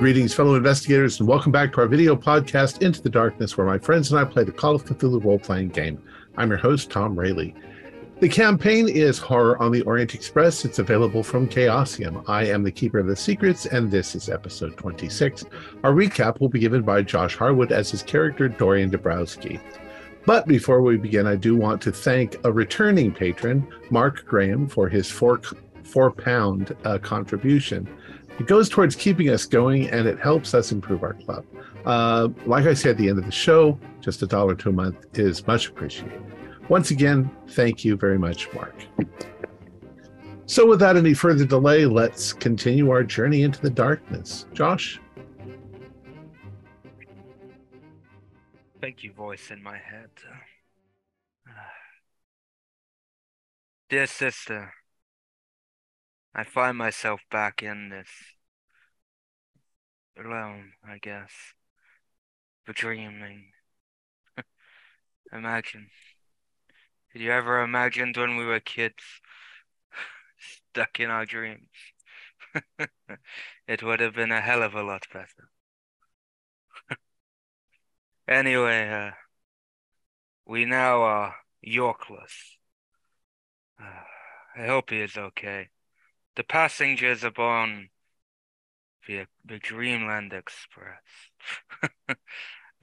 Greetings, fellow investigators, and welcome back to our video podcast, Into the Darkness, where my friends and I play the Call of Cthulhu role-playing game. I'm your host, Tom Rayleigh. The campaign is Horror on the Orient Express. It's available from Chaosium. I am the Keeper of the Secrets, and this is episode 26. Our recap will be given by Josh Harwood as his character, Dorian Dabrowski. But before we begin, I do want to thank a returning patron, Mark Graham, for his £4 contribution. It goes towards keeping us going, and it helps us improve our club. Like I said at the end of the show, just $1 a month is much appreciated. Once again, thank you very much, Mark. So without any further delay, let's continue our journey into the darkness. Josh? Thank you, voice in my head. Dear sister, I find myself back in this realm, I guess, for dreaming. Imagine. Did you ever imagine when we were kids, stuck in our dreams? It would have been a hell of a lot better. Anyway, we now are Yorkless. I hope he is okay. The passengers aboard the Dreamland Express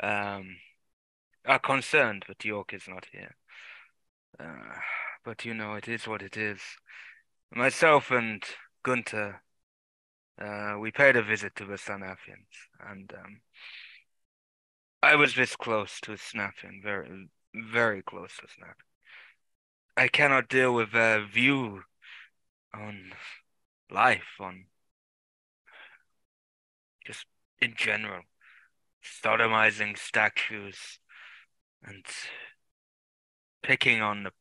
are concerned that York is not here. But you know, it is what it is. Myself and Gunther, we paid a visit to the Sanafians, and I was this close to snapping, very, very close to snapping. I cannot deal with their view on life, on just in general, sodomizing statues and picking on the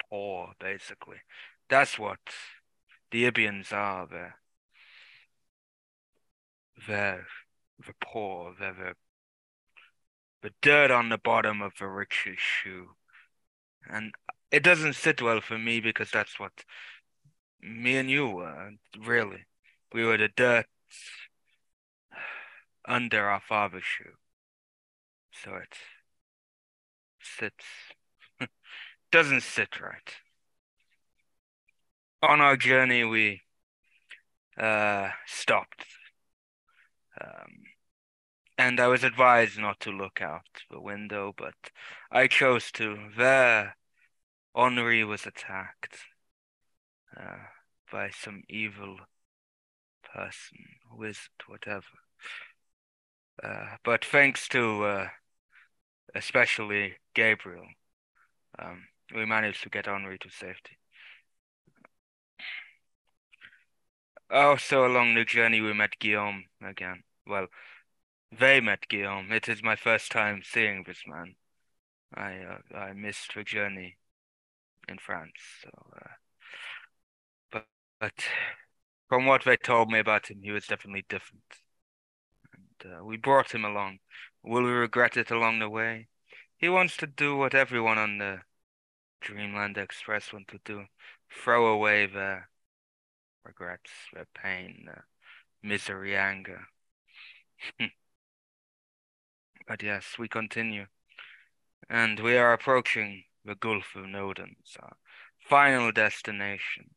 poor, basically. That's what the Ibians are. They're the poor. They're the dirt on the bottom of the rich's shoe. And it doesn't sit well for me because that's what me and you were, really. We were the dirt under our father's shoe. So it sits, doesn't sit right. On our journey, we stopped. And I was advised not to look out the window, but I chose to. There, Henri was attacked by some evil person, wizard, whatever. But thanks to especially Gabriel, we managed to get Henri to safety. Also, along the journey, we met Guillaume again. Well, they met Guillaume. It is my first time seeing this man. I missed the journey in France. So, but from what they told me about him, he was definitely different. And we brought him along. Will we regret it along the way? He wants to do what everyone on the Dreamland Express want to do: throw away their regrets, their pain, their misery, anger. But yes, we continue. And we are approaching the Gulf of Nodens, our final destination.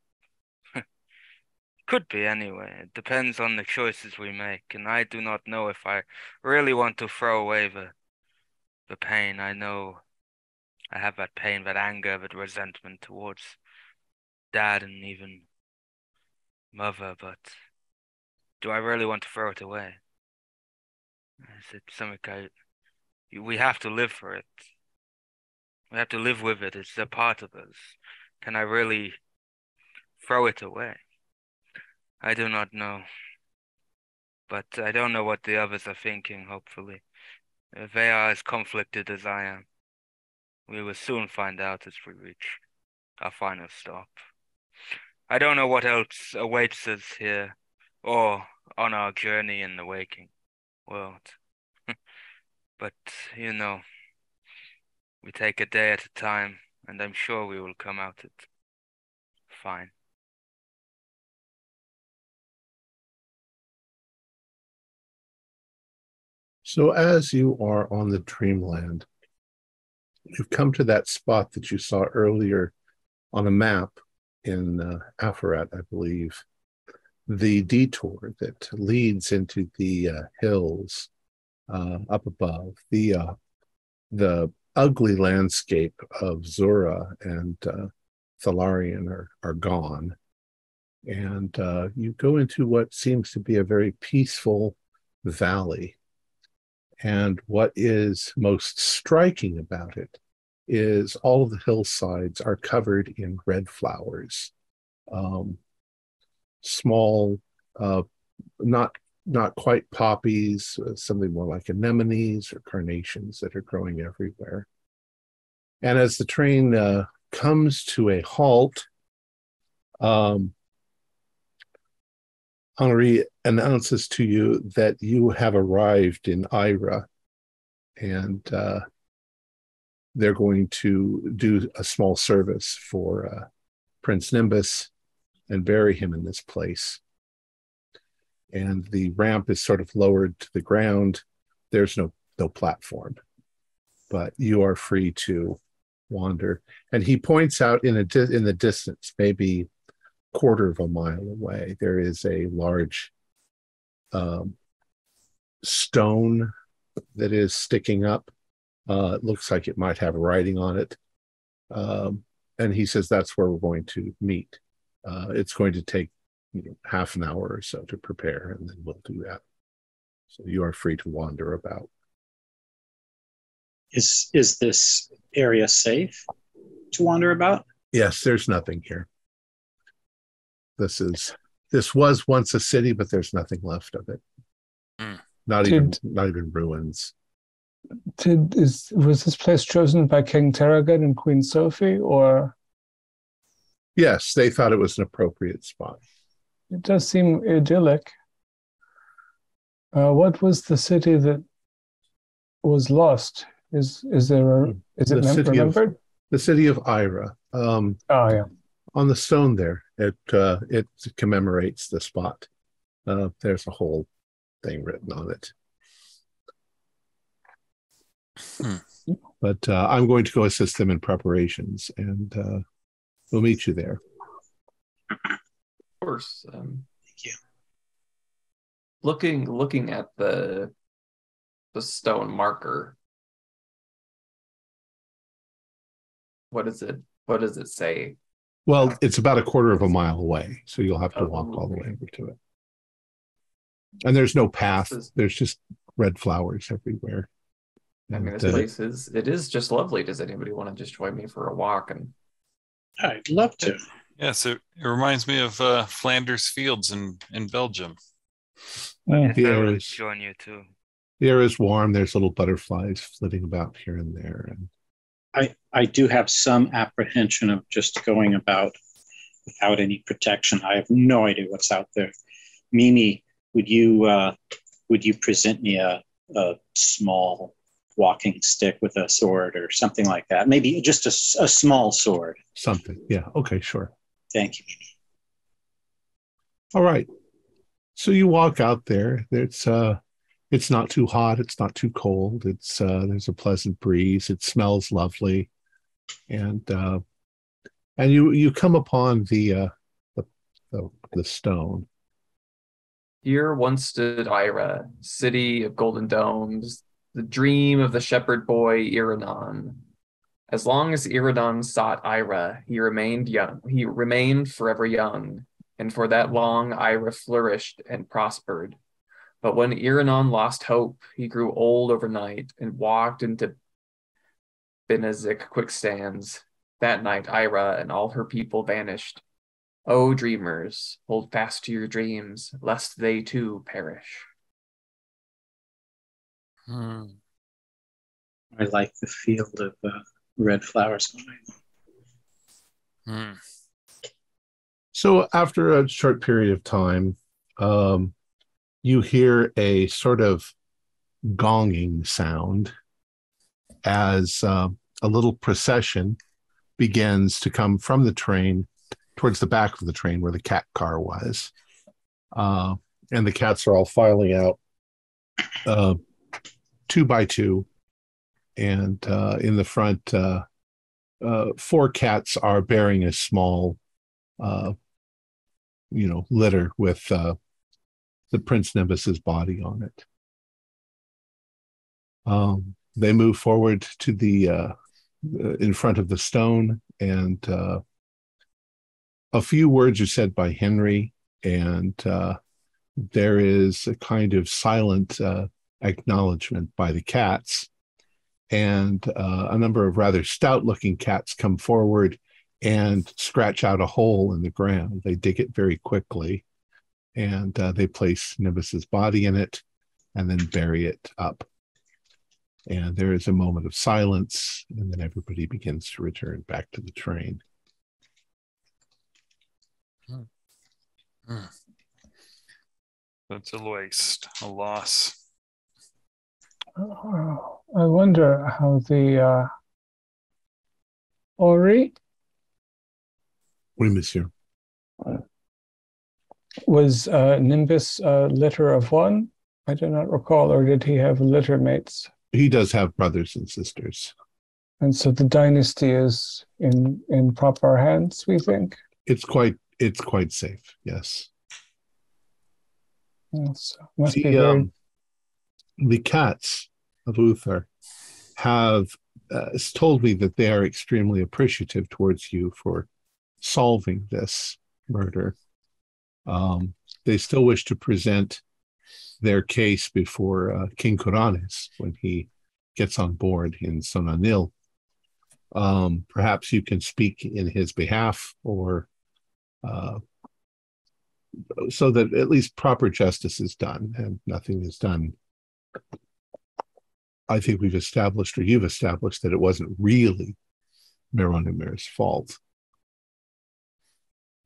Could be anyway. It depends on the choices we make, and I do not know if I really want to throw away the pain. I know I have that pain, that anger, that resentment towards Dad and even Mother, but do I really want to throw it away? Is it something we have to live for it? We have to live with it. It's a part of us. Can I really throw it away? I do not know. But I don't know what the others are thinking, hopefully. If they are as conflicted as I am, we will soon find out as we reach our final stop. I don't know what else awaits us here, or on our journey in the waking world. But, you know, we take a day at a time, and I'm sure we will come out it fine. So as you are on the Dreamland, you've come to that spot that you saw earlier on a map in Afarat, I believe. The detour that leads into the hills up above, the ugly landscape of Zura and Thalarian are gone. And you go into what seems to be a very peaceful valley. And what is most striking about it is all of the hillsides are covered in red flowers, small, uh, not quite poppies, something more like anemones or carnations that are growing everywhere. And as the train comes to a halt, Henri announces to you that you have arrived in Ira, and they're going to do a small service for Prince Nimbus and bury him in this place. And the ramp is sort of lowered to the ground. There's no platform, but you are free to wander. And he points out in the distance, maybe quarter of a mile away, there is a large stone that is sticking up. It looks like it might have writing on it. And he says that's where we're going to meet. It's going to take half an hour or so to prepare, and then we'll do that. So you are free to wander about. Is this area safe to wander about? Yes, there's nothing here. This was once a city, but there's nothing left of it. Not even ruins. Was this place chosen by King Tarragon and Queen Sophie, or? Yes, they thought it was an appropriate spot. It does seem idyllic. What was the city that was lost? Is it remembered? The city of Ira. Oh yeah. On the stone there, it commemorates the spot. There's a whole thing written on it. But I'm going to go assist them in preparations, and we'll meet you there. Of course. Thank you. Looking at the stone marker, what does it say? Well, it's about a quarter of a mile away, so you'll have to walk all the way over to it. And there's no path. There's just red flowers everywhere. I mean, this place is just lovely. Does anybody want to just join me for a walk? And I'd love to. Yes, it reminds me of Flanders Fields in Belgium. Yes, I would join you too. The air is warm. There's little butterflies flitting about here and there. And I do have some apprehension of just going about without any protection. I have no idea what's out there. Mimi, would you present me a small walking stick with a sword or something like that? Maybe just a small sword. Something. Yeah. Okay, sure. Thank you, Mimi. All right. So you walk out there. It's not too hot. It's not too cold. There's a pleasant breeze. It smells lovely, and you come upon the stone. here once stood Ira, city of golden domes, the dream of the shepherd boy Iranon. As long as Iranon sought Ira, he remained young. He remained forever young, and for that long Ira flourished and prospered. But when Iranon lost hope, he grew old overnight and walked into Benezik quicksands. That night, Ira and all her people vanished. O dreamers, hold fast to your dreams, lest they too perish. I like the field of red flowers. So after a short period of time, you hear a sort of gonging sound as a little procession begins to come from the train towards the back of the train where the cat car was. And the cats are all filing out two by two, and in the front, 4 cats are bearing a small, litter with the Prince Nimbus's body on it. They move forward to the in front of the stone, and a few words are said by Henry, and there is a kind of silent acknowledgement by the cats, and a number of rather stout-looking cats come forward and scratch out a hole in the ground. They dig it very quickly, and they place Nimbus's body in it and then bury it up. And there is a moment of silence, and then everybody begins to return back to the train. That's a waste, a loss. I wonder how the Ori Oui, monsieur. was Nimbus a litter of one? I do not recall, or did he have litter mates? He does have brothers and sisters. And so the dynasty is in proper hands, we think. It's quite safe, yes. Yes, must be very... The cats of Uther have told me that they are extremely appreciative towards you for solving this murder. They still wish to present their case before King Kuranes when he gets on board in Sonanil. Perhaps you can speak in his behalf, or so that at least proper justice is done and nothing is done. I think we've established, or you've established, that it wasn't really Meronimir's fault.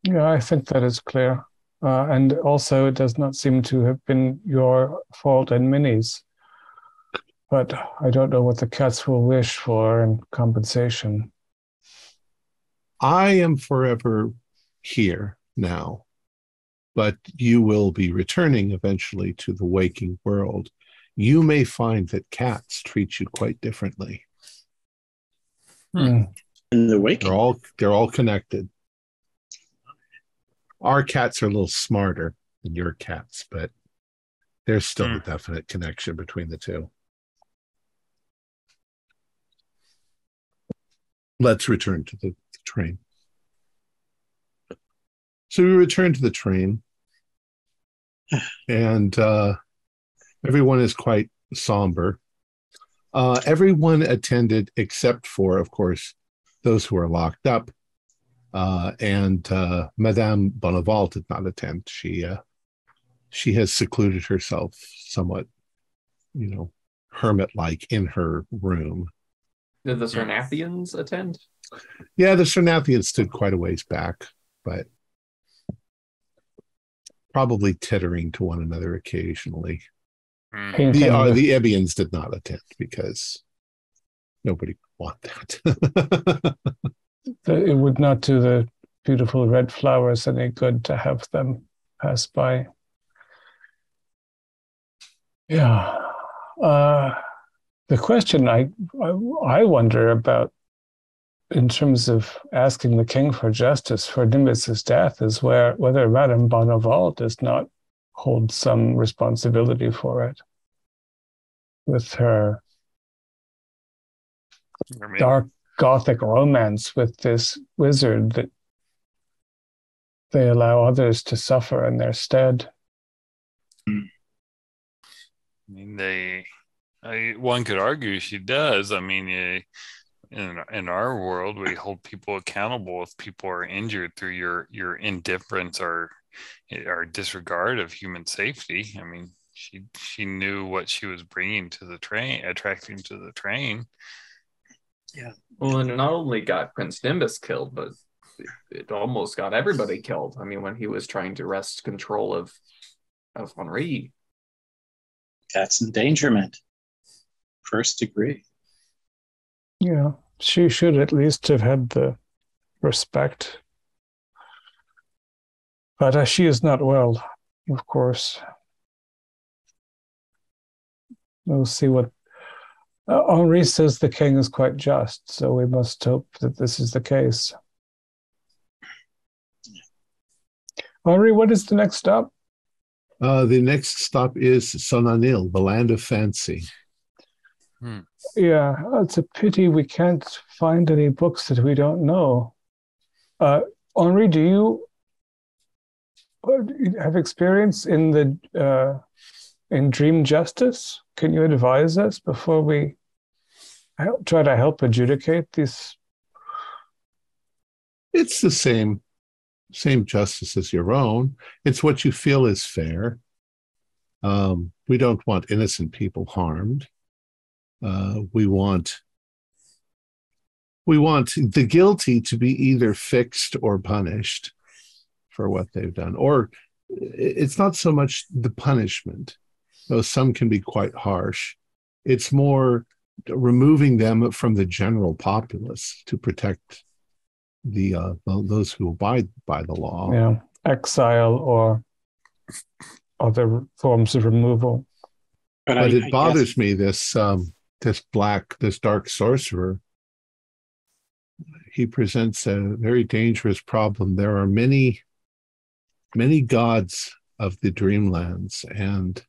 Yeah, I think that is clear. And also, it does not seem to have been your fault and Minnie's. But I don't know what the cats will wish for in compensation. I am forever here now, but you will be returning eventually to the waking world. You may find that cats treat you quite differently. In the waking, they're all connected. Our cats are a little smarter than your cats, but there's still a definite connection between the two. Let's return to the train. So we return to the train, and everyone is quite somber. Everyone attended except for, of course, those who are locked up. And Madame Bonneval did not attend. She has secluded herself somewhat, hermit-like in her room. Did the Sarnathians attend? Yeah, the Sarnathians stood quite a ways back, but probably tittering to one another occasionally. The Ebians did not attend because nobody would want that. It would not do the beautiful red flowers any good to have them pass by. Yeah. The question I wonder about in terms of asking the king for justice for Nimbus's death is whether Madame Bonneval does not hold some responsibility for it with her dark Gothic romance with this wizard that they allow others to suffer in their stead. I mean, one could argue she does. I mean, in our world, we hold people accountable if people are injured through your indifference or disregard of human safety. I mean, she knew what she was bringing to the train, attracting to the train. Yeah. Well, and it not only got Prince Nimbus killed, but it almost got everybody killed. I mean, when he was trying to wrest control of Henri. That's endangerment. First degree. Yeah, she should at least have had the respect. But she is not well, of course. We'll see what Henri says the king is quite just, so we must hope that this is the case. Henri, what is the next stop? The next stop is Sonanil, the land of fancy. Yeah, it's a pity we can't find any books that we don't know. Henri, do you have experience in the in dream justice? Can you advise us before we try to help adjudicate these? It's the same justice as your own. It's what you feel is fair. We don't want innocent people harmed. We want the guilty to be either fixed or punished for what they've done. Or it's not so much the punishment, though some can be quite harsh. It's more removing them from the general populace to protect those who abide by the law. Yeah, exile or other forms of removal. But it bothers me, this dark sorcerer. He presents a very dangerous problem. There are many gods of the dreamlands, and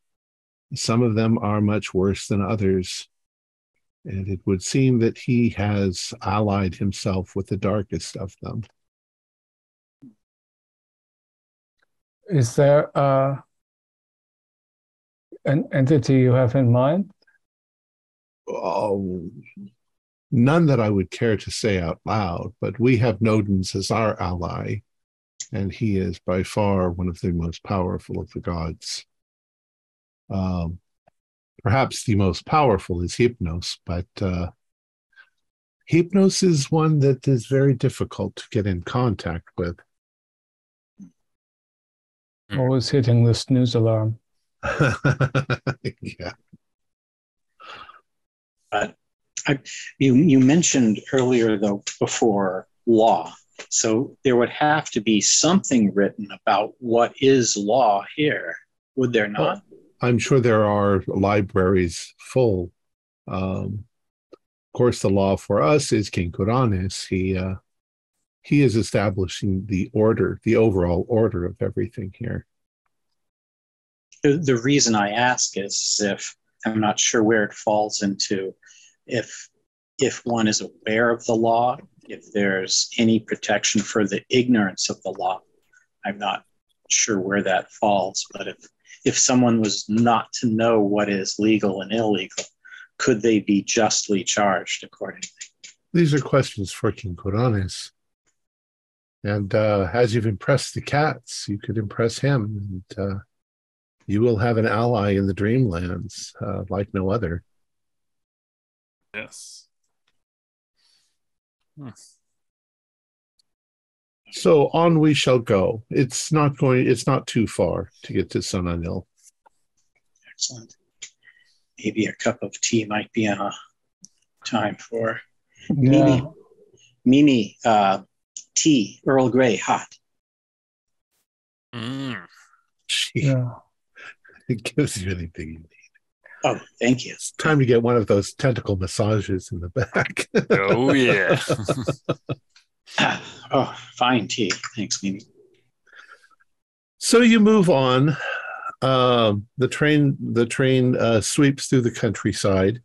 some of them are much worse than others. And it would seem that he has allied himself with the darkest of them. Is there an entity you have in mind? Oh, none that I would care to say out loud, but we have Nodens as our ally, and he is by far one of the most powerful of the gods. Perhaps the most powerful is Hypnos, but Hypnos is one that is very difficult to get in contact with. Always hitting the snooze alarm. Yeah. You mentioned earlier, though, before law. So there would have to be something written about what is law here, would there not? Well, I'm sure there are libraries full. Of course, the law for us is King Kuranes. He is establishing the order, the overall order of everything here. The reason I ask is if I'm not sure where it falls into, if one is aware of the law, if there's any protection for the ignorance of the law. I'm not sure where that falls, but if someone was not to know what is legal and illegal, could they be justly charged accordingly? These are questions for King Kuranes. And as you've impressed the cats, you could impress him, and you will have an ally in the Dreamlands like no other. Yes. So on we shall go. It's not too far to get to Sonanil. Excellent. Maybe a cup of tea might be time for Mimi, tea, Earl Grey, hot. Yeah. It gives you anything you need. Oh, thank you. It's time to get one of those tentacle massages in the back. Oh, yeah. Oh, fine tea. Thanks, Mimi. So you move on. The train sweeps through the countryside,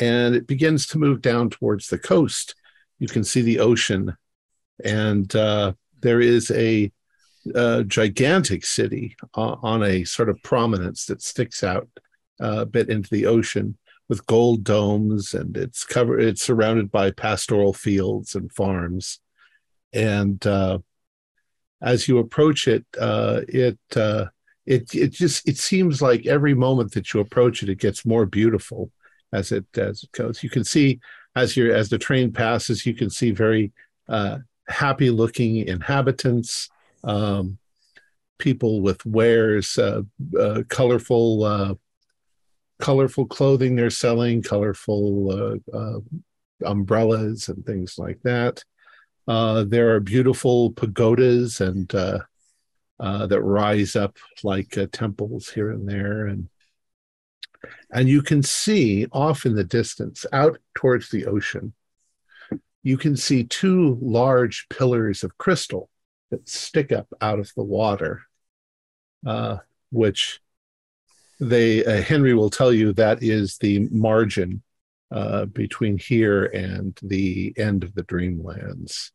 and it begins to move down towards the coast. You can see the ocean, and there is a gigantic city on a sort of prominence that sticks out a bit into the ocean, with gold domes, and it's surrounded by pastoral fields and farms. And as you approach it, it seems like every moment that you approach it, it gets more beautiful as it goes. You can see as the train passes, you can see very happy looking inhabitants, people with wares, colorful clothing they're selling, colorful umbrellas and things like that. There are beautiful pagodas and that rise up like temples here and there, and And you can see off in the distance, out towards the ocean, you can see two large pillars of crystal that stick up out of the water, which Henry will tell you that is the margin between here and the end of the Dreamlands.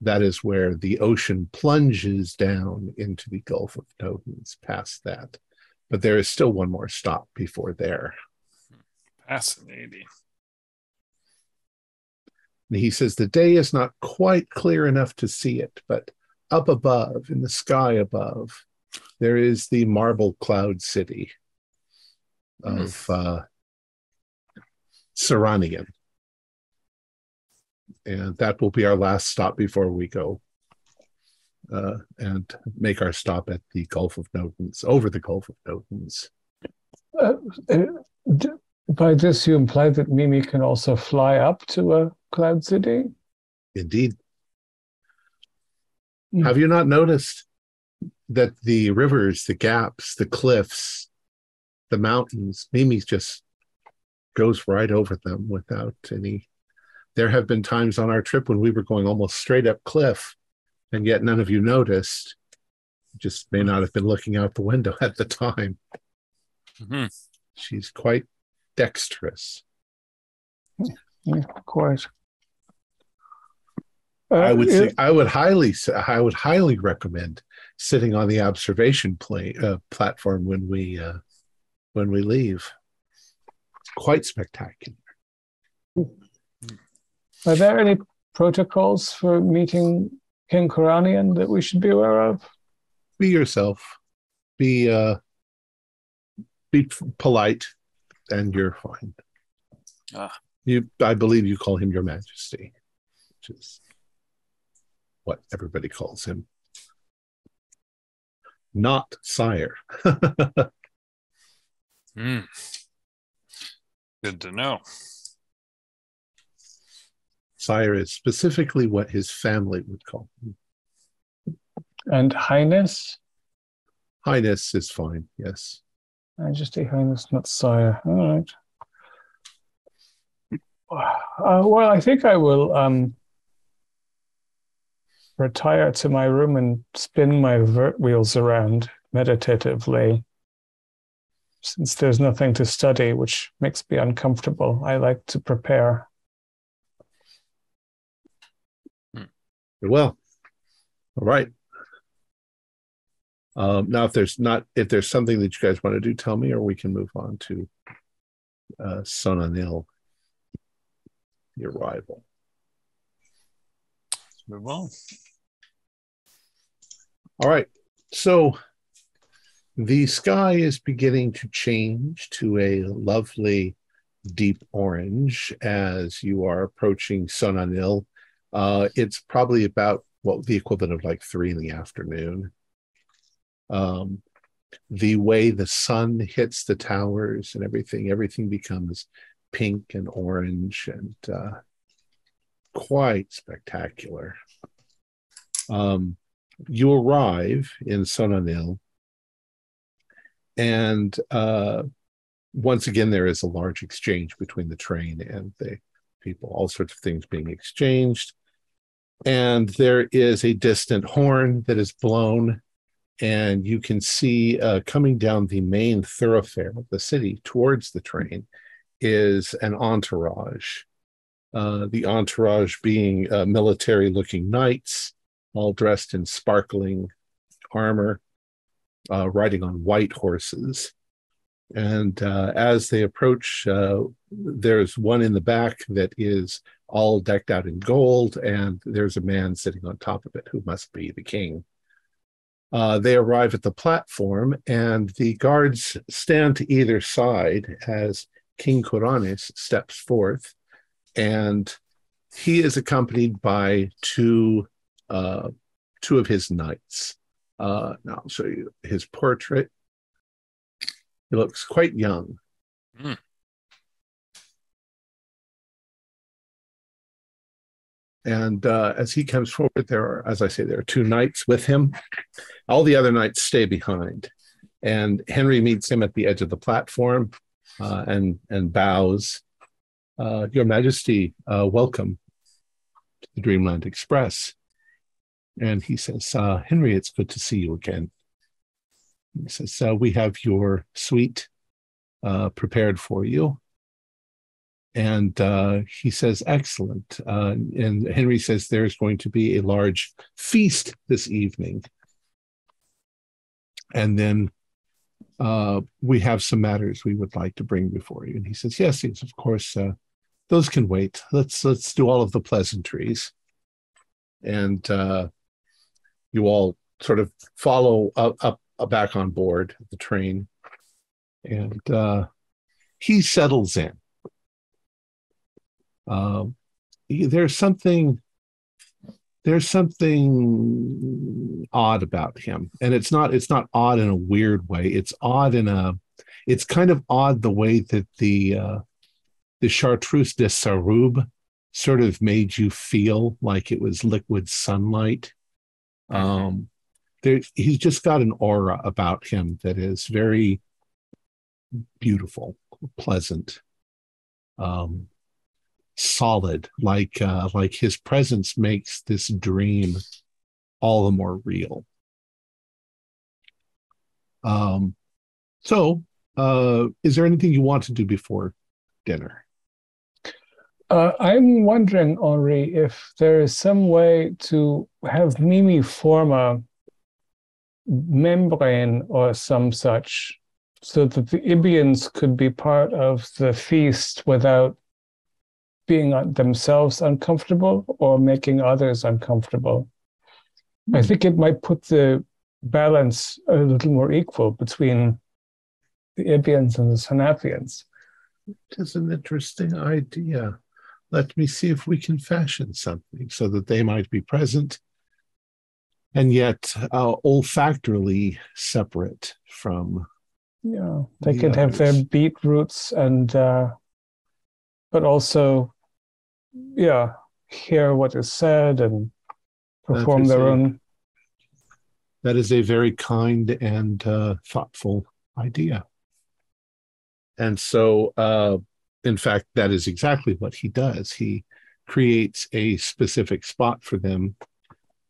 That is where the ocean plunges down into the Gulf of Nodens past that. But there is still one more stop before there. Fascinating. And he says the day is not quite clear enough to see it, but up above, in the sky above, there is the marble cloud city of Saranian. And that will be our last stop before we go and make our stop at the Gulf of Nodens, over the Gulf of Nodens. By this, you imply that Mimi can also fly up to a cloud city? Indeed. Have you not noticed that the rivers, the gaps, the cliffs, the mountains, Mimi just goes right over them without any... There have been times on our trip when we were going almost straight up cliff, and yet none of you noticed. Just may not have been looking out the window at the time. She's quite dexterous. Yeah, quite. I would highly recommend sitting on the observation platform when we leave. It's quite spectacular. Are there any protocols for meeting King Koranian that we should be aware of? Be yourself. Be polite, and you're fine. I believe you call him Your Majesty, which is what everybody calls him. Not Sire. Good to know. Sire is specifically what his family would call him. And Highness? Highness is fine, yes. Majesty, Highness, not Sire. All right. Well, I think I will retire to my room and spin my vert wheels around meditatively. Since there's nothing to study, which makes me uncomfortable, I like to prepare. Well, all right. Now, if there's something that you guys want to do, tell me, or we can move on to Sonanil, the arrival. Let's move on. All right. So the sky is beginning to change to a lovely deep orange as you are approaching Sonanil. It's probably about the equivalent of like 3 p.m. The way the sun hits the towers and everything becomes pink and orange and quite spectacular. You arrive in Sonanil, and once again there is a large exchange between the train and the people, all sorts of things being exchanged. And there is a distant horn that is blown, and you can see coming down the main thoroughfare of the city towards the train is an entourage. The entourage being military-looking knights, all dressed in sparkling armor, riding on white horses. And as they approach, there's one in the back that is all decked out in gold, and there's a man sitting on top of it who must be the king. They arrive at the platform, and the guards stand to either side as King Kuranes steps forth, and he is accompanied by two of his knights. Now I'll show you his portrait. He looks quite young. And as he comes forward, there are 2 knights with him. All the other knights stay behind. And Henry meets him at the edge of the platform and bows. Your Majesty, welcome to the Dreamland Express. And he says, Henry, it's good to see you again. He says, we have your suite prepared for you. And he says, excellent. And Henry says there's going to be a large feast this evening. And then we have some matters we would like to bring before you. And he says, yes, of course, those can wait. Let's do all of the pleasantries. And you all sort of follow up back on board the train. And he settles in. There's something odd about him, and it's not odd in a weird way. It's kind of odd the way that the Chartreuse de Sarube sort of made you feel like it was liquid sunlight. He's just got an aura about him that is very beautiful, pleasant, solid, like his presence makes this dream all the more real. So is there anything you want to do before dinner? I'm wondering, Henri, if there is some way to have Mimi form a membrane or some such, so that the Ibians could be part of the feast without being themselves uncomfortable or making others uncomfortable. I think it might put the balance a little more equal between the Ibians and the Sanafians. It is an interesting idea. Let me see if we can fashion something so that they might be present and yet olfactorily separate from. Yeah, they could have their beetroots and, but also, hear what is said and perform their own. That is a very kind and thoughtful idea. And so, in fact, that is exactly what he does. He creates a specific spot for them,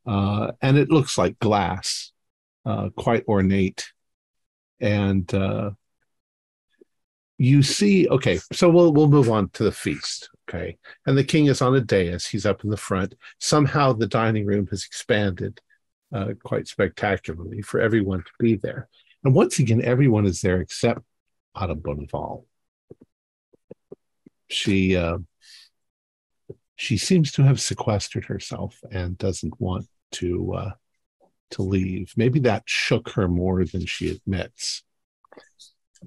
and it looks like glass, quite ornate. And you see, okay, so we'll move on to the feast, okay? And the king is on a dais. He's up in the front. Somehow the dining room has expanded quite spectacularly for everyone to be there. And once again, everyone is there except Madame Bonneval. She seems to have sequestered herself and doesn't want to leave. Maybe that shook her more than she admits.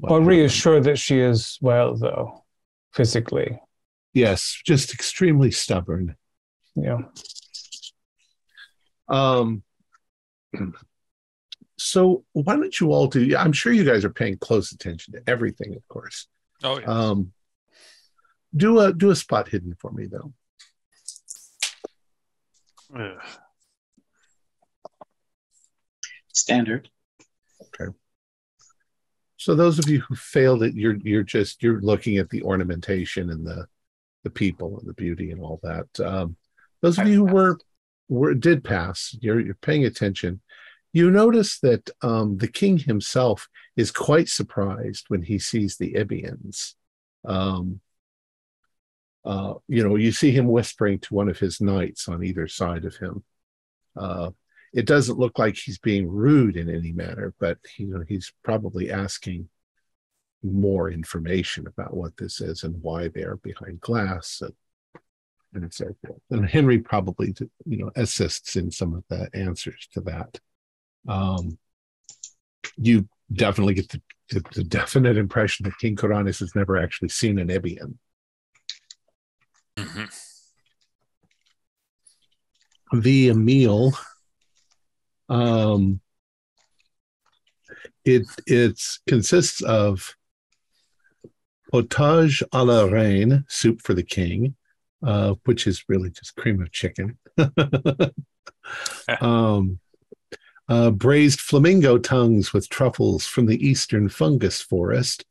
Henri is sure that she is well, though, physically. Yes, just extremely stubborn. Yeah. So why don't you all do? I'm sure you guys are paying close attention to everything, of course. Oh, yeah. Do a spot hidden for me, though. Ugh. Standard. Okay. So those of you who failed it, you're looking at the ornamentation and the people and the beauty and all that. Those of you who did pass, you're paying attention. You notice that the king himself is quite surprised when he sees the Ibians. You see him whispering to one of his knights on either side of him. It doesn't look like he's being rude in any manner, but he's probably asking more information about what this is and why they are behind glass and so forth. And Henry probably assists in some of the answers to that. You definitely get the definite impression that King Koranis has never actually seen an Ibian. Mm-hmm. The meal, it consists of potage à la reine, soup for the king, which is really just cream of chicken. braised flamingo tongues with truffles from the eastern fungus forest,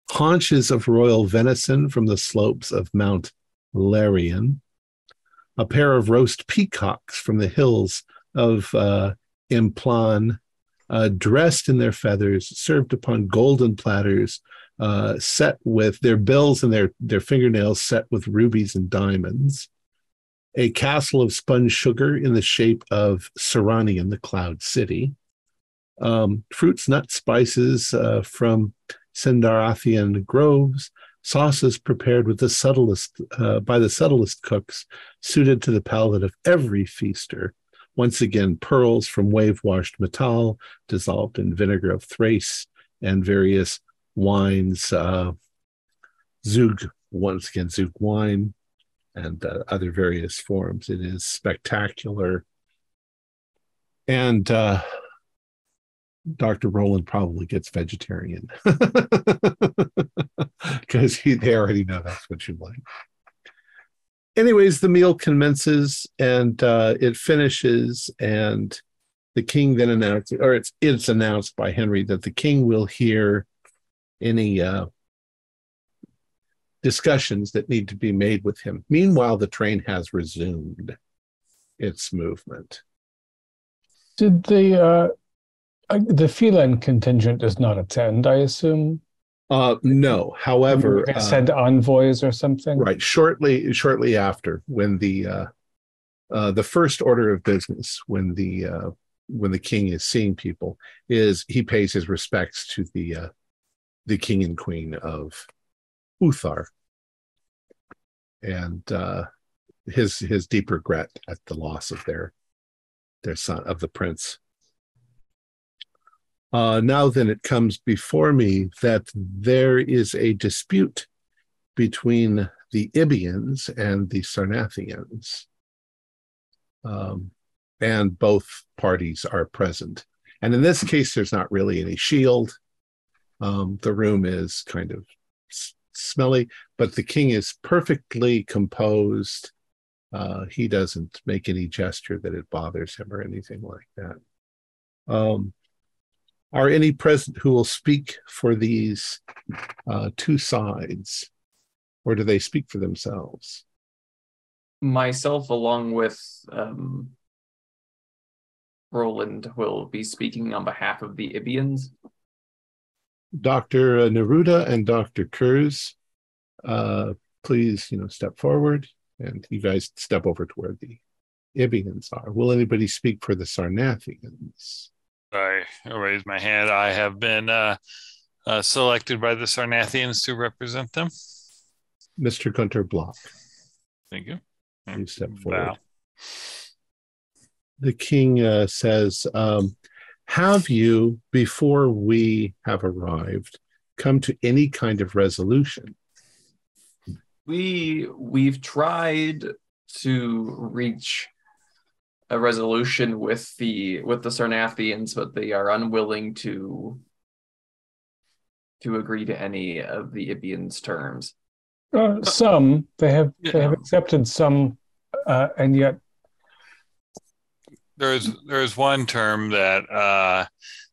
haunches of royal venison from the slopes of Mount Larian, a pair of roast peacocks from the hills of Implan, dressed in their feathers, served upon golden platters, set with their bills and their fingernails set with rubies and diamonds, a castle of spun sugar in the shape of Seranian, the Cloud City, fruits, nuts, spices from Sendarathian groves, sauces prepared with the subtlest by the subtlest cooks, suited to the palate of every feaster. Once again, pearls from wave-washed metal, dissolved in vinegar of Thrace, and various wines, Zug, once again, Zug wine, and other various forms. It is spectacular. And Dr. Roland probably gets vegetarian because they already know that's what you like. Anyways, the meal commences and it finishes, and the king then announces, or it's announced by Henry that the king will hear any discussions that need to be made with him. Meanwhile, the train has resumed its movement. Did the feline contingent does not attend, I assume? No. However, they send envoys or something. Right. Shortly after, when the first order of business, when the king is seeing people, is he pays his respects to the king and queen of Uthar, and his deep regret at the loss of their son, of the prince. Now then, it comes before me that there is a dispute between the Ibians and the Sarnathians, and both parties are present. And in this case, there's not really any shield. The room is kind of smelly, but the king is perfectly composed. He doesn't make any gesture that it bothers him or anything like that. Are any present who will speak for these two sides, or do they speak for themselves? Myself, along with Roland, will be speaking on behalf of the Ibians. Dr. Neruda and Dr. Kurz, please, step forward, and you guys step over to where the Ibians are. Will anybody speak for the Sarnathians? I raise my hand. I have been selected by the Sarnathians to represent them. Mr. Gunter Block. Thank you. You step forward. Wow. The king says, have you, before we have arrived, come to any kind of resolution? We've tried to reach a resolution with the Sarnathians, but they are unwilling to agree to any of the Ibians' terms. Some they have accepted some, and yet there's one term that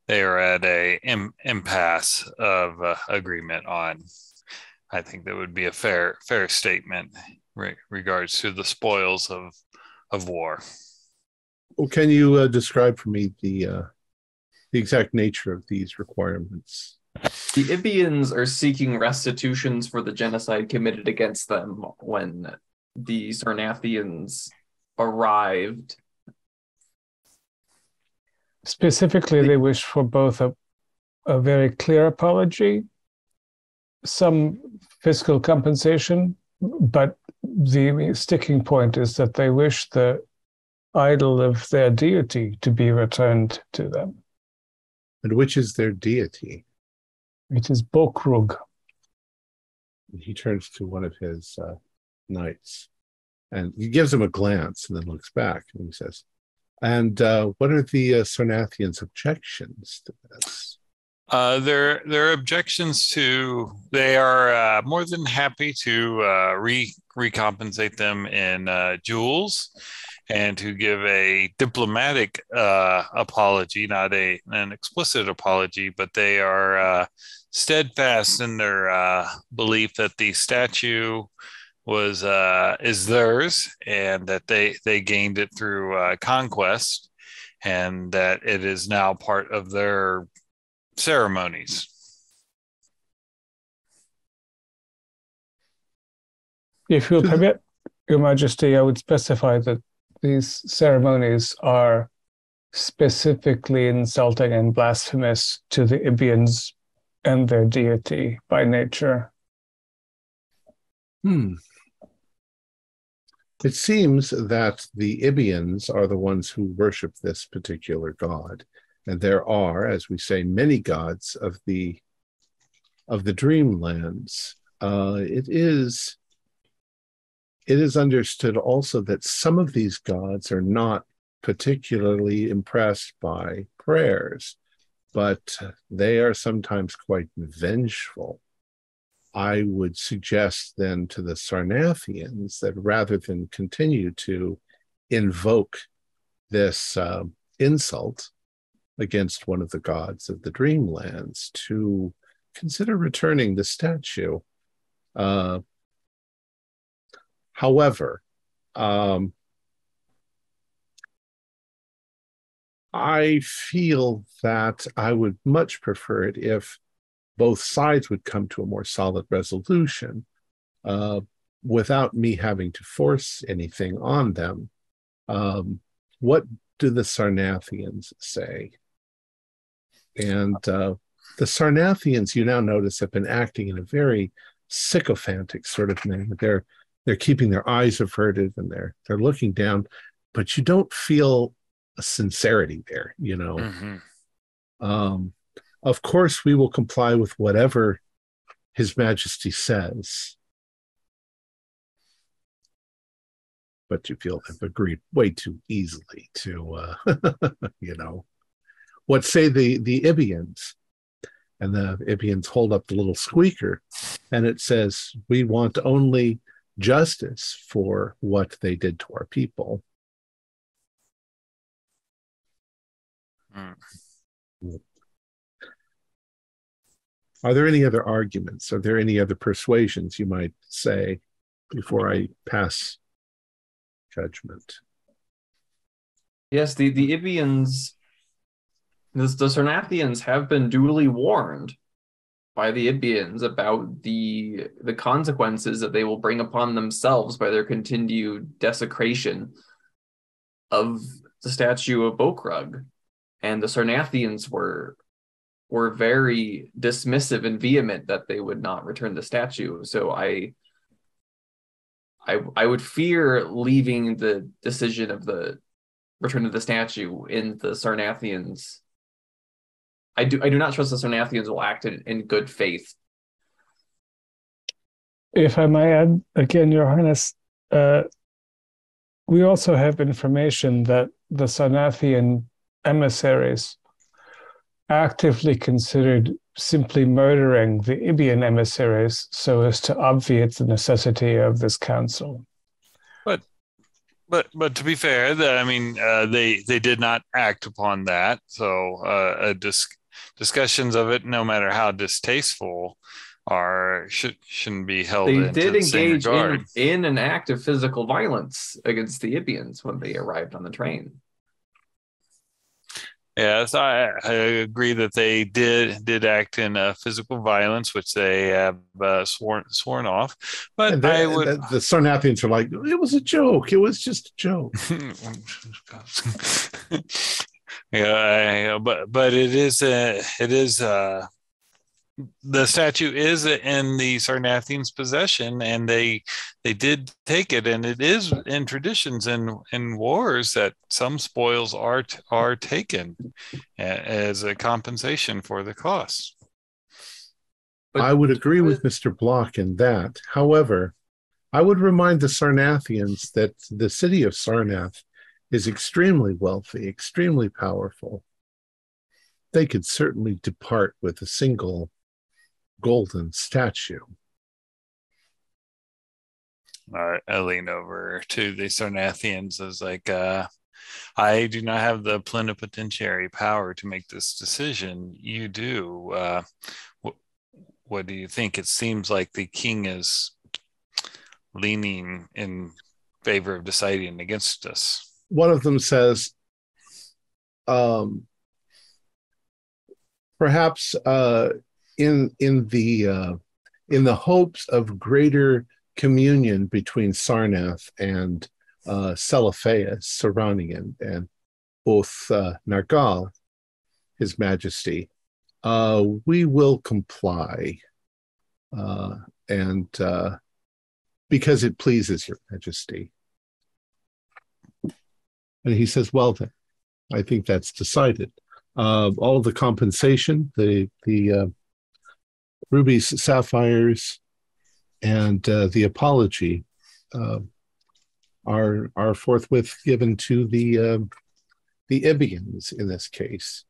they are at a impasse of agreement on. I think that would be a fair statement regards to the spoils of war. Well, can you describe for me the exact nature of these requirements? The Ibians are seeking restitutions for the genocide committed against them when the Sarnathians arrived. Specifically, they wish for both a very clear apology, some fiscal compensation, but the sticking point is that they wish the idol of their deity to be returned to them. And which is their deity? It is Bokrug. He turns to one of his knights, and he gives him a glance and then looks back, and he says, and what are the Sarnathians' objections to this? Their objections to, they are more than happy to recompensate them in jewels and to give a diplomatic apology, not an explicit apology, but they are steadfast in their belief that the statue is theirs, and that they gained it through conquest, and that it is now part of their ceremonies. If you'll permit, Your Majesty, I would specify that these ceremonies are specifically insulting and blasphemous to the Ibians and their deity by nature. It seems that the Ibians are the ones who worship this particular god, and there are, as we say, many gods of the dreamlands. It is understood also that some of these gods are not particularly impressed by prayers, but they are sometimes quite vengeful. I would suggest then to the Sarnathians that rather than continue to invoke this insult against one of the gods of the dreamlands, to consider returning the statue. However, I feel that I would much prefer it if both sides would come to a more solid resolution without me having to force anything on them. What do the Sarnathians say? And the Sarnathians, you now notice, have been acting in a very sycophantic sort of manner. They're keeping their eyes averted, and they're looking down, but you don't feel a sincerity there, you know. Mm-hmm. Of course, we will comply with whatever His Majesty says, but you feel they've agreed way too easily to, you know. What say the Ibians? And the Ibians hold up the little squeaker, and it says, "We want only justice for what they did to our people." Are there any other arguments? Are there any other persuasions you might say before I pass judgment? Yes, the Ibians, the Sarnathians have been duly warned by the Ibians about the consequences that they will bring upon themselves by their continued desecration of the statue of Bokrug. And the Sarnathians were very dismissive and vehement that they would not return the statue. So I would fear leaving the decision of the return of the statue in the Sarnathians. I do not trust the Sarnathians will act in good faith. If I may add again, Your Highness, we also have information that the Sarnathian emissaries actively considered simply murdering the Ibian emissaries so as to obviate the necessity of this council. But to be fair, they did not act upon that. So discussions of it, no matter how distasteful, shouldn't be held. They into did the same engage regard. in an act of physical violence against the Ibians when they arrived on the train. Yes, I agree that they did act in physical violence, which they have sworn off. But the Sarnathians are like, it was a joke. It was just a joke. Yeah, but it is the statue is in the Sarnathians' possession, and they did take it, and it is in traditions in wars that some spoils are taken as a compensation for the cost. I would agree with Mr. Block in that. However, I would remind the Sarnathians that the city of Sarnath is extremely wealthy, extremely powerful. They could certainly depart with a single golden statue. I lean over to the Sarnathians as like, I do not have the plenipotentiary power to make this decision. You do. What do you think? It seems like the king is leaning in favor of deciding against us. One of them says, perhaps in the hopes of greater communion between Sarnath and Celephais, Saronian, and both Nargal, His Majesty, we will comply, and because it pleases Your Majesty. And he says, well, then, I think that's decided. All of the compensation, the rubies, sapphires, and the apology are forthwith given to the Ibians in this case.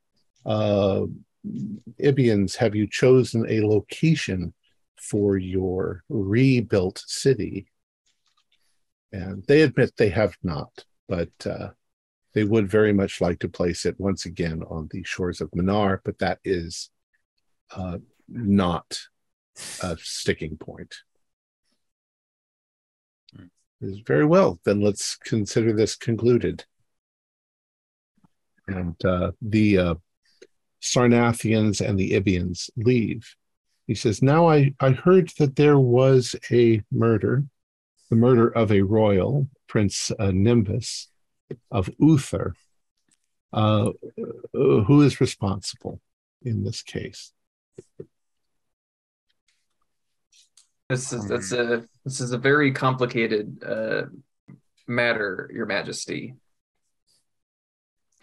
Ibians, have you chosen a location for your rebuilt city? And they admit they have not, but they would very much like to place it once again on the shores of Manar, but that is not a sticking point. Very well, then let's consider this concluded. And the Sarnathians and the Ibians leave. He says, now I heard that there was a murder, the murder of a royal, Prince Nimbus of Uther. Who is responsible in this case? This is a very complicated matter, Your Majesty.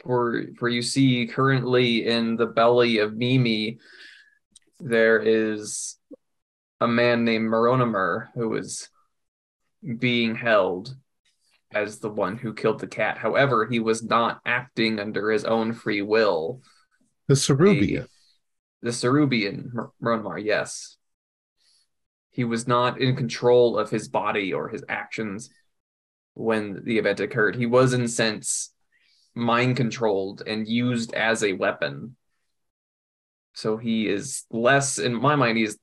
For you see, currently in the belly of Mimi, there is a man named Moronimer who is being held as the one who killed the cat. However, he was not acting under his own free will. The Cerubian. The Cerubian, Moronimer, yes. He was not in control of his body or his actions when the event occurred. He was, in a sense, mind controlled and used as a weapon. So he is less, in my mind, he is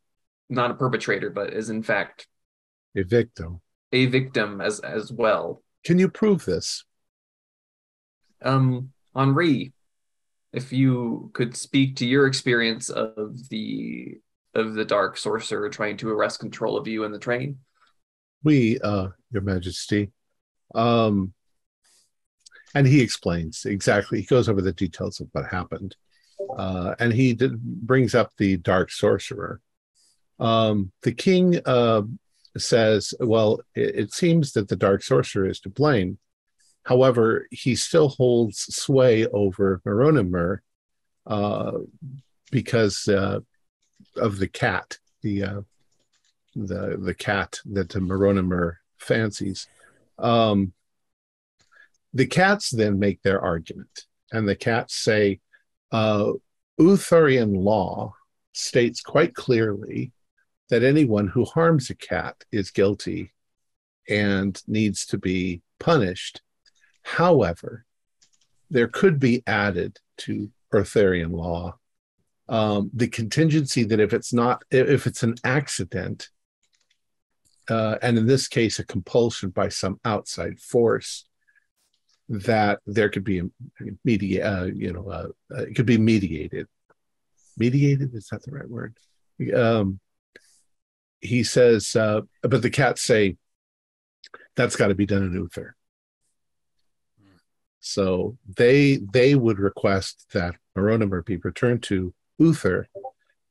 not a perpetrator, but is in fact a victim. A victim as well. Can you prove this? Henri, if you could speak to your experience of the dark sorcerer trying to arrest control of you in the train. We, Your Majesty. And he explains exactly, he goes over the details of what happened. And he brings up the dark sorcerer. The king says, well, it seems that the dark sorcerer is to blame. However, he still holds sway over Moronimer because of the cat, the cat that Moronimer fancies. The cats then make their argument, and the cats say, Utharian law states quite clearly that anyone who harms a cat is guilty and needs to be punished. However, there could be added to Arthurian law the contingency that if it's an accident, and in this case a compulsion by some outside force, that there could be it could be mediated. Mediated, is that the right word? He says, but the cats say that's got to be done in Uther. So they would request that Moronimer be returned to Uther,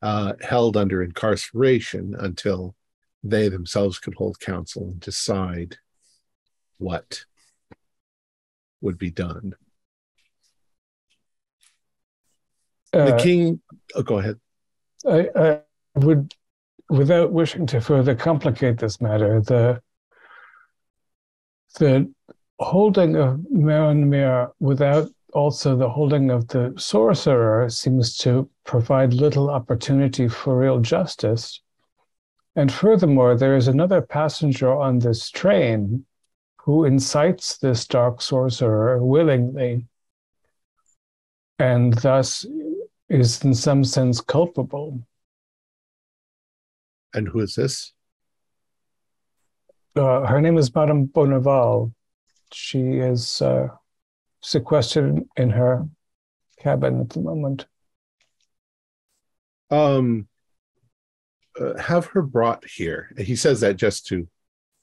held under incarceration until they themselves could hold counsel and decide what would be done. The king, go ahead. I would, without wishing to further complicate this matter, the holding of Moronimer without also the holding of the sorcerer seems to provide little opportunity for real justice. And furthermore, there is another passenger on this train who incites this dark sorcerer willingly, and thus is in some sense culpable. And who is this? Her name is Madame Bonneval. She is sequestered in her cabin at the moment. Have her brought here. He says that just to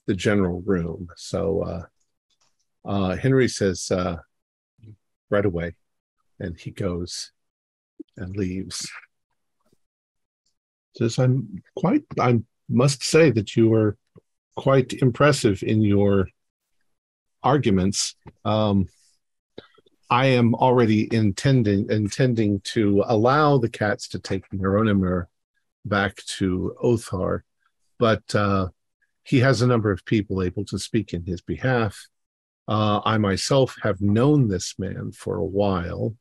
the general room. So Henry says right away, and he goes and leaves. Says, I must say that you were quite impressive in your arguments. I am already intending to allow the cats to take Neuronimur back to Othar, but he has a number of people able to speak in his behalf. I myself have known this man for a while.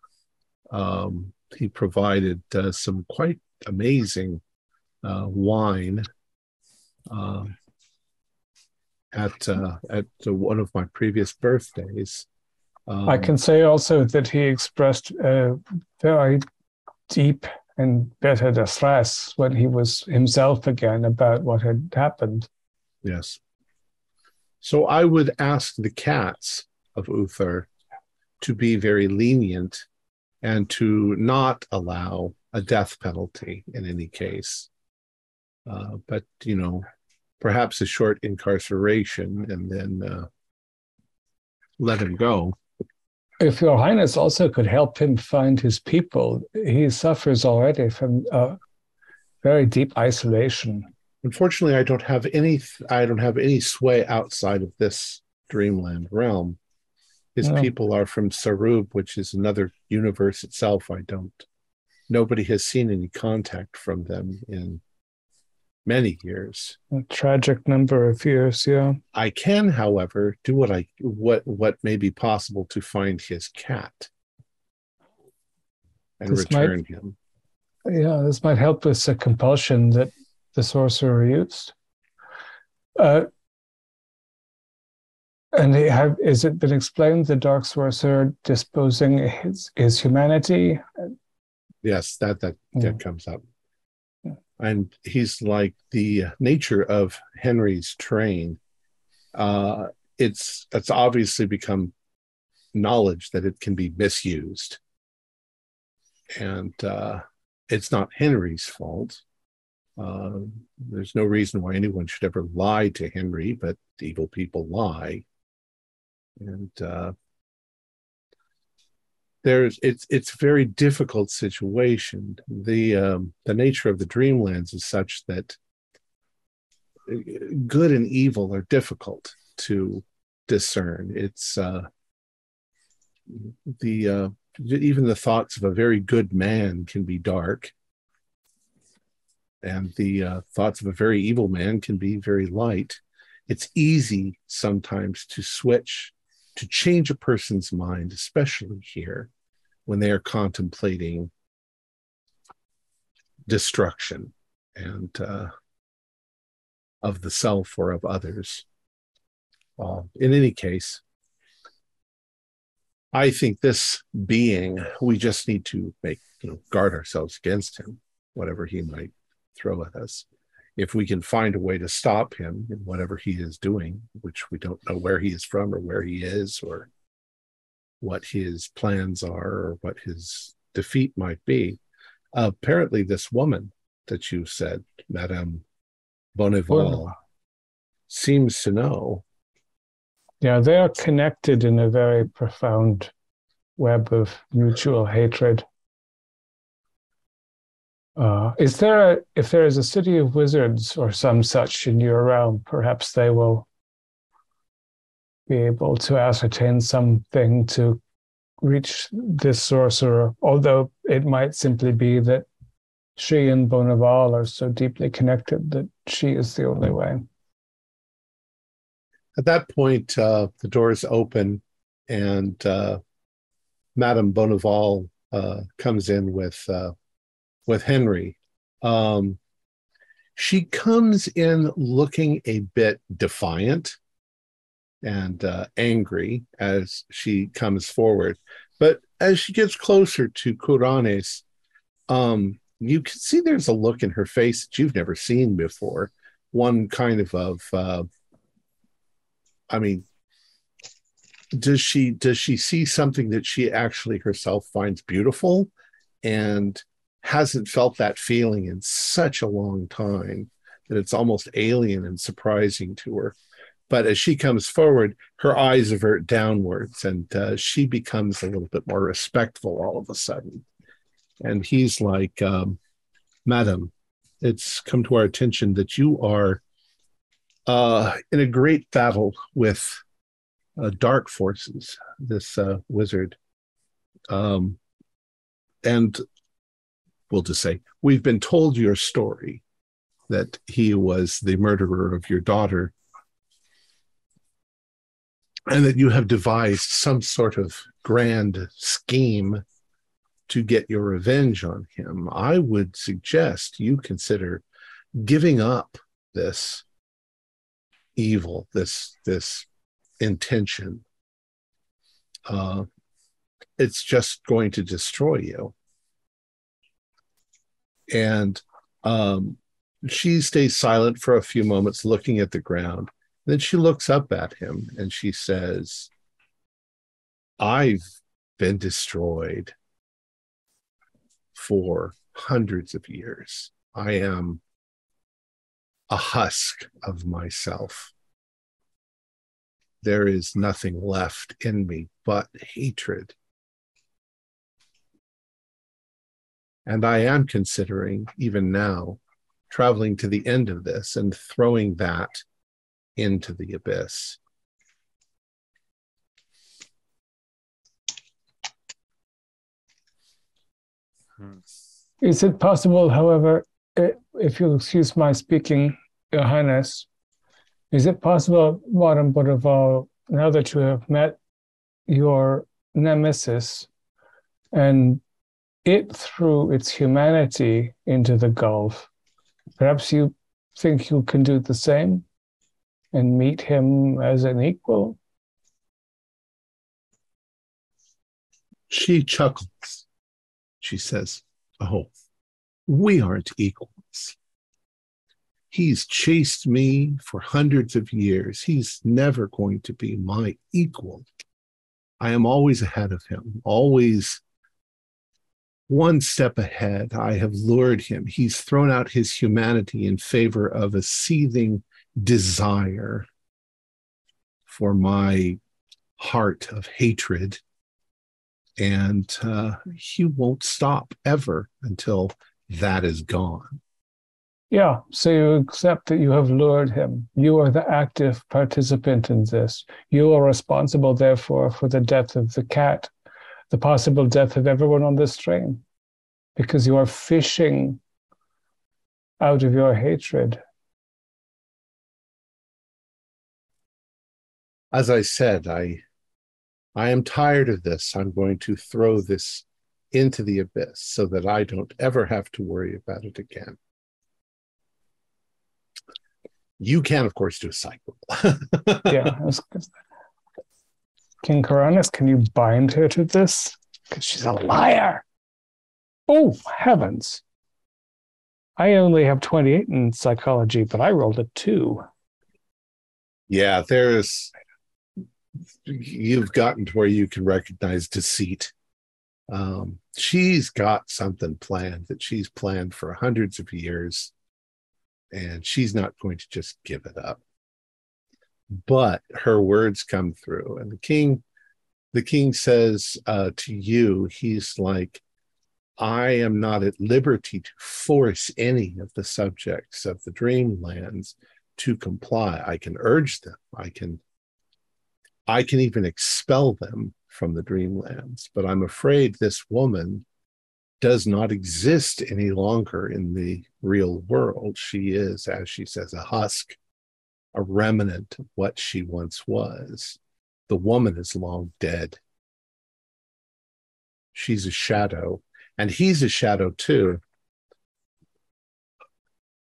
He provided some quite amazing wine at one of my previous birthdays. I can say also that he expressed a very deep and bitter distress when he was himself again about what had happened. Yes. So I would ask the cats of Uther to be very lenient and to not allow a death penalty in any case. But, perhaps a short incarceration and then let him go. If Your Highness also could help him find his people, he suffers already from very deep isolation. Unfortunately, I don't have any sway outside of this dreamland realm. His people are from Sarub, which is another universe itself. Nobody has seen any contact from them in many years. A tragic number of years, yeah. I can, however, do what may be possible to find his cat and return him. Yeah, this might help with the compulsion that the sorcerer used. And is it been explained the dark sorcerer disposing his humanity? Yes, that comes up. And he's like the nature of Henry's train. It's obviously become knowledge that it can be misused. And it's not Henry's fault. There's no reason why anyone should ever lie to Henry, but evil people lie. And it's a very difficult situation. The nature of the Dreamlands is such that good and evil are difficult to discern. It's even the thoughts of a very good man can be dark, and the thoughts of a very evil man can be very light. It's easy sometimes to change a person's mind, especially here, when they are contemplating destruction and of the self or of others. In any case, I think this being, we just need to guard ourselves against him, whatever he might throw at us. If we can find a way to stop him in whatever he is doing, which we don't know where he is from or where he is or what his plans are or what his defeat might be. Apparently this woman that you said, Madame Bonneval, seems to know. Yeah, they are connected in a very profound web of mutual hatred. If there is a city of wizards or some such in your realm, perhaps they will be able to ascertain something to reach this sorcerer, although it might simply be that she and Bonneval are so deeply connected that she is the only way. At that point, the doors open and Madame Bonneval comes in with Henry. She comes in looking a bit defiant and angry as she comes forward. But as she gets closer to Kuranes, you can see there's a look in her face that you've never seen before. One kind of I mean, does she see something that she actually herself finds beautiful and hasn't felt that feeling in such a long time that it's almost alien and surprising to her? But as she comes forward, her eyes avert downwards, and she becomes a little bit more respectful all of a sudden. And he's like, Madam, it's come to our attention that you are in a great battle with dark forces, this wizard. And we'll just say, we've been told your story, that he was the murderer of your daughter, and that you have devised some sort of grand scheme to get your revenge on him. I would suggest you consider giving up this evil, this intention. It's just going to destroy you. And she stays silent for a few moments, looking at the ground. Then she looks up at him and she says, I've been destroyed for hundreds of years. I am a husk of myself. There is nothing left in me but hatred. And I am considering, even now, traveling to the end of this and throwing that into the abyss. Is it possible, however, if you'll excuse my speaking, Your Highness, is it possible, Madame Bourdeval, now that you have met your nemesis and it threw its humanity into the gulf, perhaps you think you can do the same and meet him as an equal? She chuckles. She says, oh, we aren't equals. He's chased me for hundreds of years. He's never going to be my equal. I am always ahead of him, always one step ahead. I have lured him. He's thrown out his humanity in favor of a seething desire for my heart of hatred. And he won't stop ever until that is gone. Yeah, so you accept that you have lured him. You are the active participant in this. You are responsible, therefore, for the death of the cat, the possible death of everyone on this train, because you are fishing out of your hatred. As I said, I am tired of this. I'm going to throw this into the abyss so that I don't ever have to worry about it again. You can, of course, do a cycle. Yeah. King Kuranes, can you bind her to this? Because she's a liar. Oh, heavens. I only have 28 in psychology, but I rolled a 2. Yeah, you've gotten to where you can recognize deceit. She's got something planned that she's planned for hundreds of years, and she's not going to just give it up. But her words come through, and the king says to you, he's like, I am not at liberty to force any of the subjects of the Dreamlands to comply. I can urge them. I can even expel them from the Dreamlands, but I'm afraid this woman does not exist any longer in the real world. She is, as she says, a husk, a remnant of what she once was. The woman is long dead. She's a shadow, and he's a shadow too.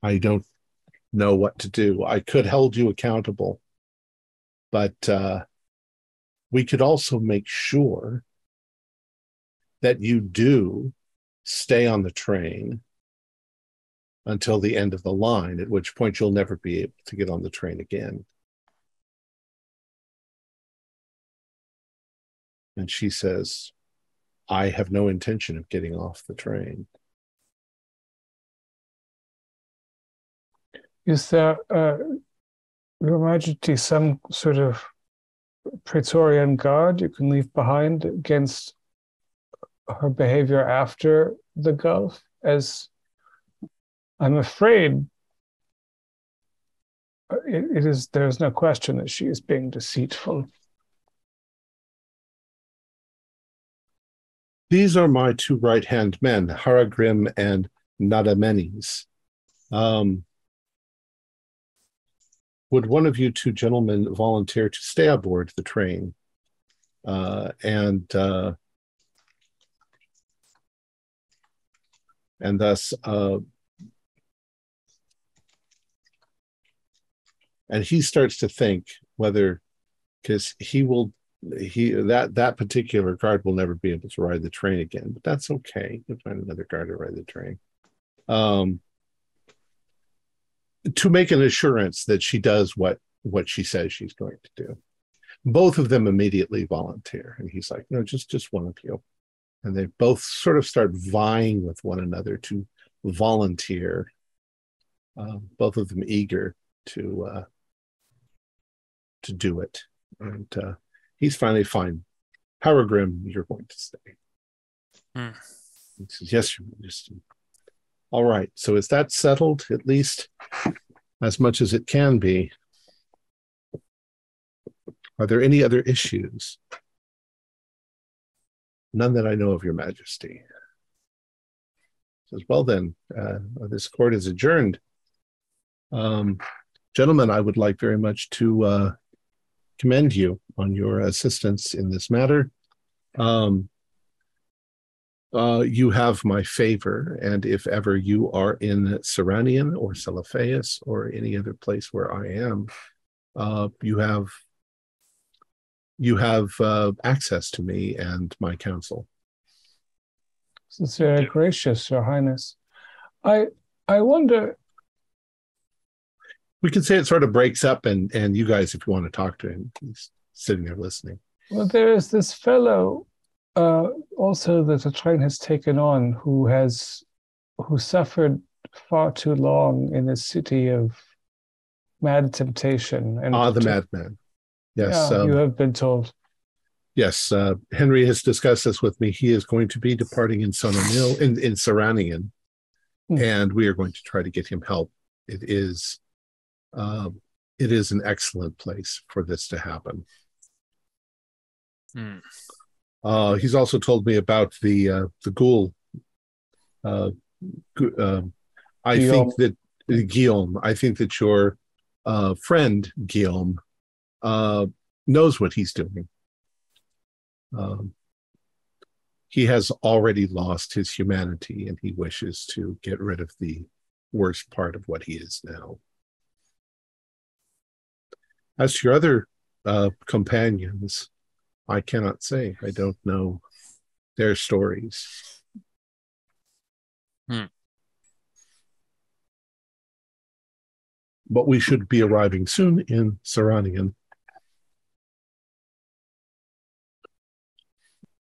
I don't know what to do. I could hold you accountable, but we could also make sure that you do stay on the train until the end of the line, at which point you'll never be able to get on the train again. And she says, I have no intention of getting off the train. Is there, Your Majesty, some sort of Praetorian guard you can leave behind against her behavior after the Gulf? As I'm afraid there's no question that she is being deceitful. These are my two right-hand men, Haragrim and Nadamenes. Would one of you two gentlemen volunteer to stay aboard the train and thus and he starts to think whether, because that particular guard will never be able to ride the train again, but that's okay. You'll find another guard to ride the train. To make an assurance that she does what she says she's going to do. Both of them immediately volunteer. And he's like, no, just one of you. And they both sort of start vying with one another to volunteer. Both of them eager to do it. And he's finally fine. Haragrim, you're going to stay. He says, yes, Your Majesty. All right, so is that settled, at least as much as it can be? Are there any other issues? None that I know of, Your Majesty. He says, well then, this court is adjourned. Gentlemen, I would like very much to commend you on your assistance in this matter. You have my favor, and if ever you are in Seranian or Celophaeus or any other place where I am, you have access to me and my counsel. This is very gracious, Your Highness. I wonder. We could say it sort of breaks up, and you guys, if you want to talk to him, he's sitting there listening. Well, there is this fellow also that the train has taken on who suffered far too long in a city of mad temptation. And the madman. Yes. Yeah, you have been told. Yes. Henry has discussed this with me. He is going to be departing in Sonamil, in Saranian, and we are going to try to get him help. It is an excellent place for this to happen. He's also told me about the ghoul. I think that Guillaume. I think that your friend Guillaume knows what he's doing. He has already lost his humanity, and he wishes to get rid of the worst part of what he is now. As to your other companions, I cannot say. I don't know their stories. But we should be arriving soon in Saranian.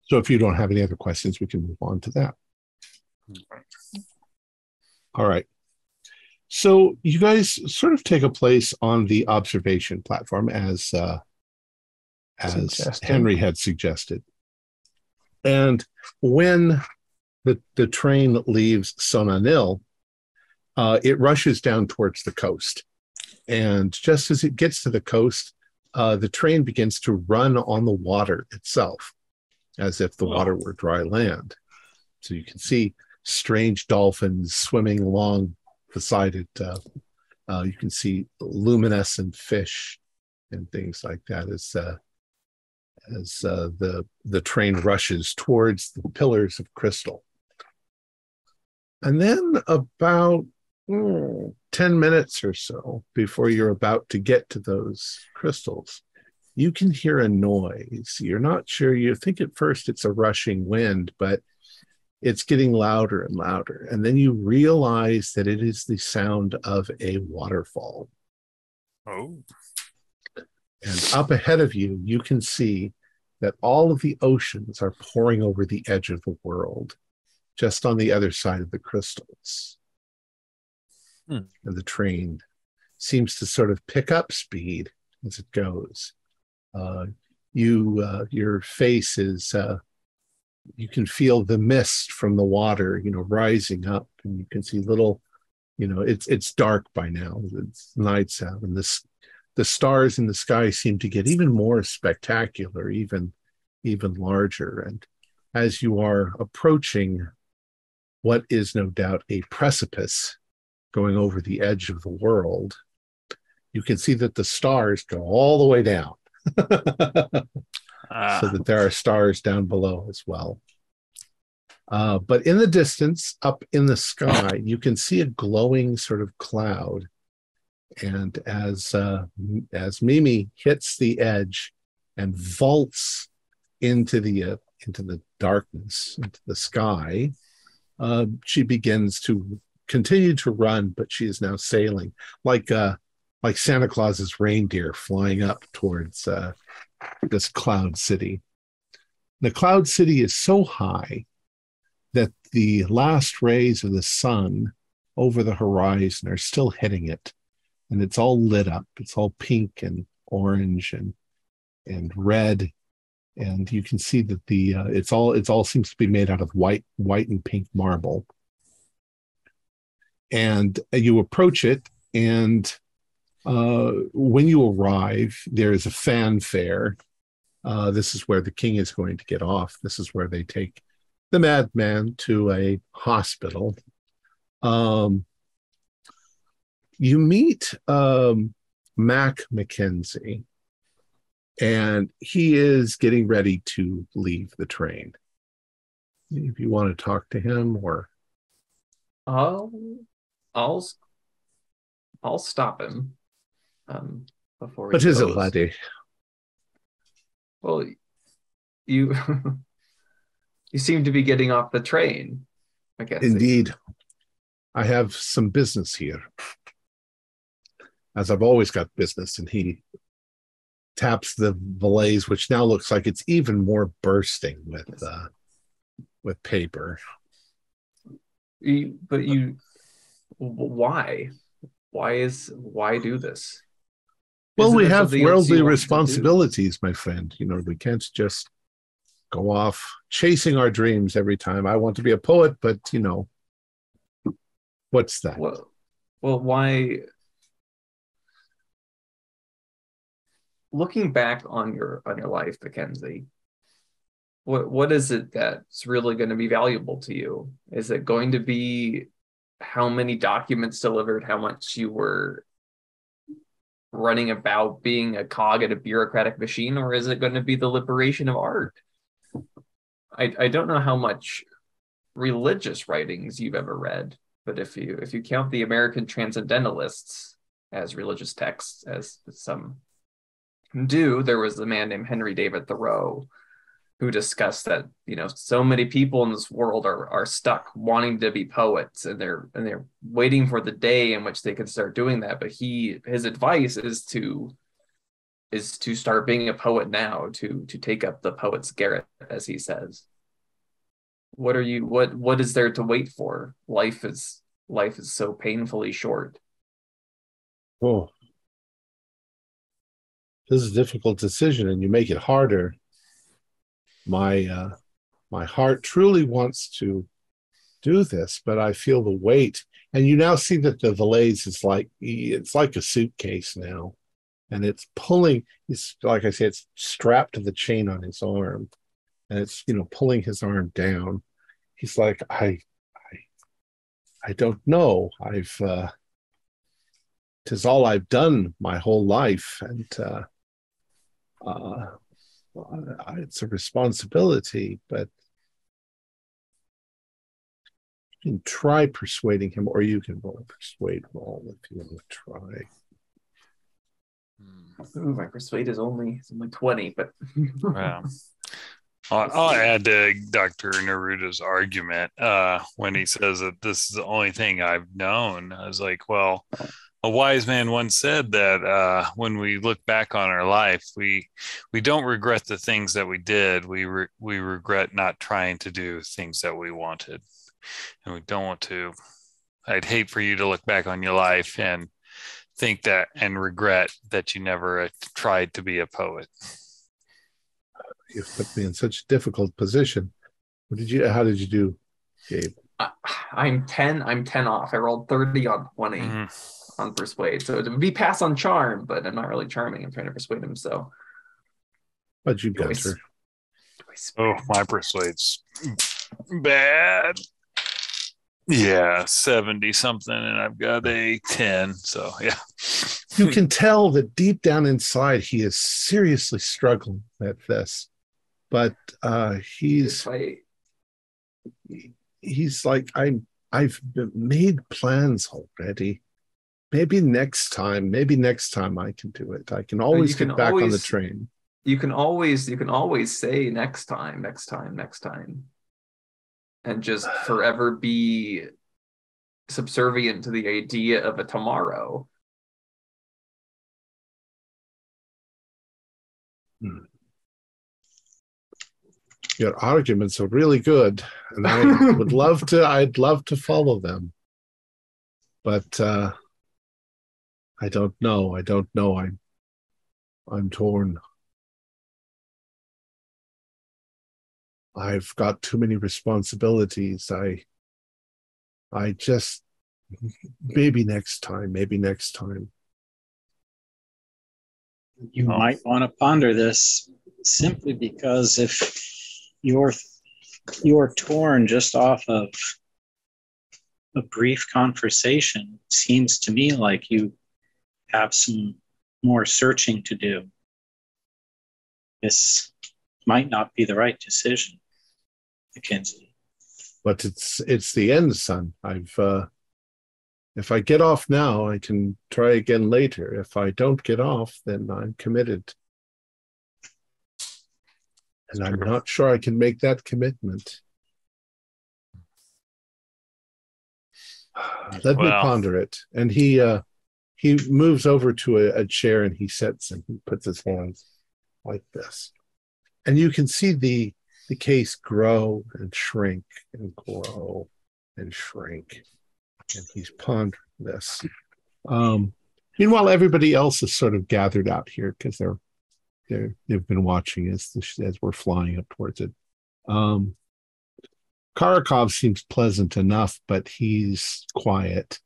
So if you don't have any other questions, we can move on to that. All right. So you guys sort of take a place on the observation platform as Henry had suggested. And when the train leaves Sonanil, it rushes down towards the coast. And just as it gets to the coast, the train begins to run on the water itself, as if the water were dry land. So you can see strange dolphins swimming along beside it. You can see luminescent fish and things like that as the train rushes towards the pillars of crystal. And then about 10 10 minutes or so before you're about to get to those crystals, you can hear a noise. You're not sure. You think at first it's a rushing wind, but it's getting louder and louder. And then you realize that it is the sound of a waterfall. Oh. And up ahead of you, you can see that all of the oceans are pouring over the edge of the world, just on the other side of the crystals. And the train seems to sort of pick up speed as it goes. Your face is, you can feel the mist from the water, rising up, and you can see little, it's dark by now. It's nights out, and the stars in the sky seem to get even more spectacular, even larger. And as you are approaching what is no doubt a precipice going over the edge of the world, you can see that the stars go all the way down. So that there are stars down below as well. But in the distance, up in the sky, you can see a glowing sort of cloud. And as Mimi hits the edge and vaults into the darkness, into the sky, she begins to continue to run, but she is now sailing like Santa Claus's reindeer flying up towards this cloud city. The cloud city is so high that the last rays of the sun over the horizon are still hitting it, and it's all lit up. It's all pink and orange and red, and you can see that it's all seems to be made out of white and pink marble. And you approach it, and when you arrive, there is a fanfare. This is where the king is going to get off. This is where they take the madman to a hospital. You meet Mac Mackenzie, and he is getting ready to leave the train. If you want to talk to him, or I'll stop him before he what is it, goes. laddie? Well, you you seem to be getting off the train, I guess. Indeed. I have some business here, as I've always got business. And he taps the valise, which now looks like it's even more bursting with paper. Why? Why do this? Well, Isn't we there have something else you worldly want to do? responsibilities, my friend. We can't just go off chasing our dreams every time. I want to be a poet, but what's that? Well, why? Looking back on your life, Mackenzie, what is it that's really going to be valuable to you? Is it going to be how many documents delivered, how much you were running about being a cog at a bureaucratic machine, or is it going to be the liberation of art? I don't know how much religious writings you've ever read, but if you count the American transcendentalists as religious texts, as some do, there was a man named Henry David Thoreau who discussed that so many people in this world are stuck wanting to be poets, and they're waiting for the day in which they can start doing that. But his advice is to start being a poet now, to take up the poet's garret, as he says. What is there to wait for? Life is so painfully short. Oh, this is a difficult decision, and you make it harder. My heart truly wants to do this, but I feel the weight. And you now see that the valise is it's like a suitcase now, and it's pulling. It's like I say, it's strapped to the chain on his arm, and it's pulling his arm down. He's like, I don't know. 'Tis all I've done my whole life, and it's a responsibility, but You can try persuading him, or you can roll a persuade roll if you want to try. Ooh, my persuade is only 20, but Wow. I'll add to Dr. Neruda's argument when he says that this is the only thing I've known. I was like, well, a wise man once said that when we look back on our life, we don't regret the things that we did. We regret not trying to do things that we wanted, and we don't want to. I'd hate for you to look back on your life and think that and regret that you never tried to be a poet. You've put me in such a difficult position. How did you do, Gabe? I'm 10 off. I rolled 30 on 20 on persuade. So it would be pass on charm, but I'm not really charming. I'm trying to persuade him, so. But you banter. Oh, my persuade's bad. Yeah, 70 something, and I've got a 10. So yeah. You can tell that deep down inside he is seriously struggling with this. But he's like, I've made plans already. Maybe next time I can do it. I can always get back on the train. You can always say next time, and just forever be subservient to the idea of a tomorrow. Your arguments are really good, and I'd love to follow them. But I don't know. I'm torn. I've got too many responsibilities. I just maybe next time. You might want to ponder this, simply because if you're torn just off of a brief conversation, it seems to me like you have some more searching to do. This might not be the right decision, Mackenzie. But it's the end, son. If I get off now, I can try again later. If I don't get off, then I'm committed. And I'm not sure I can make that commitment. Let me ponder it. And he moves over to a chair, and he sits and he puts his hands like this. And you can see the case grow and shrink and grow and shrink. And he's pondering this. Meanwhile, everybody else is sort of gathered out here because they've been watching as we're flying up towards it. Karakov seems pleasant enough, but he's quiet,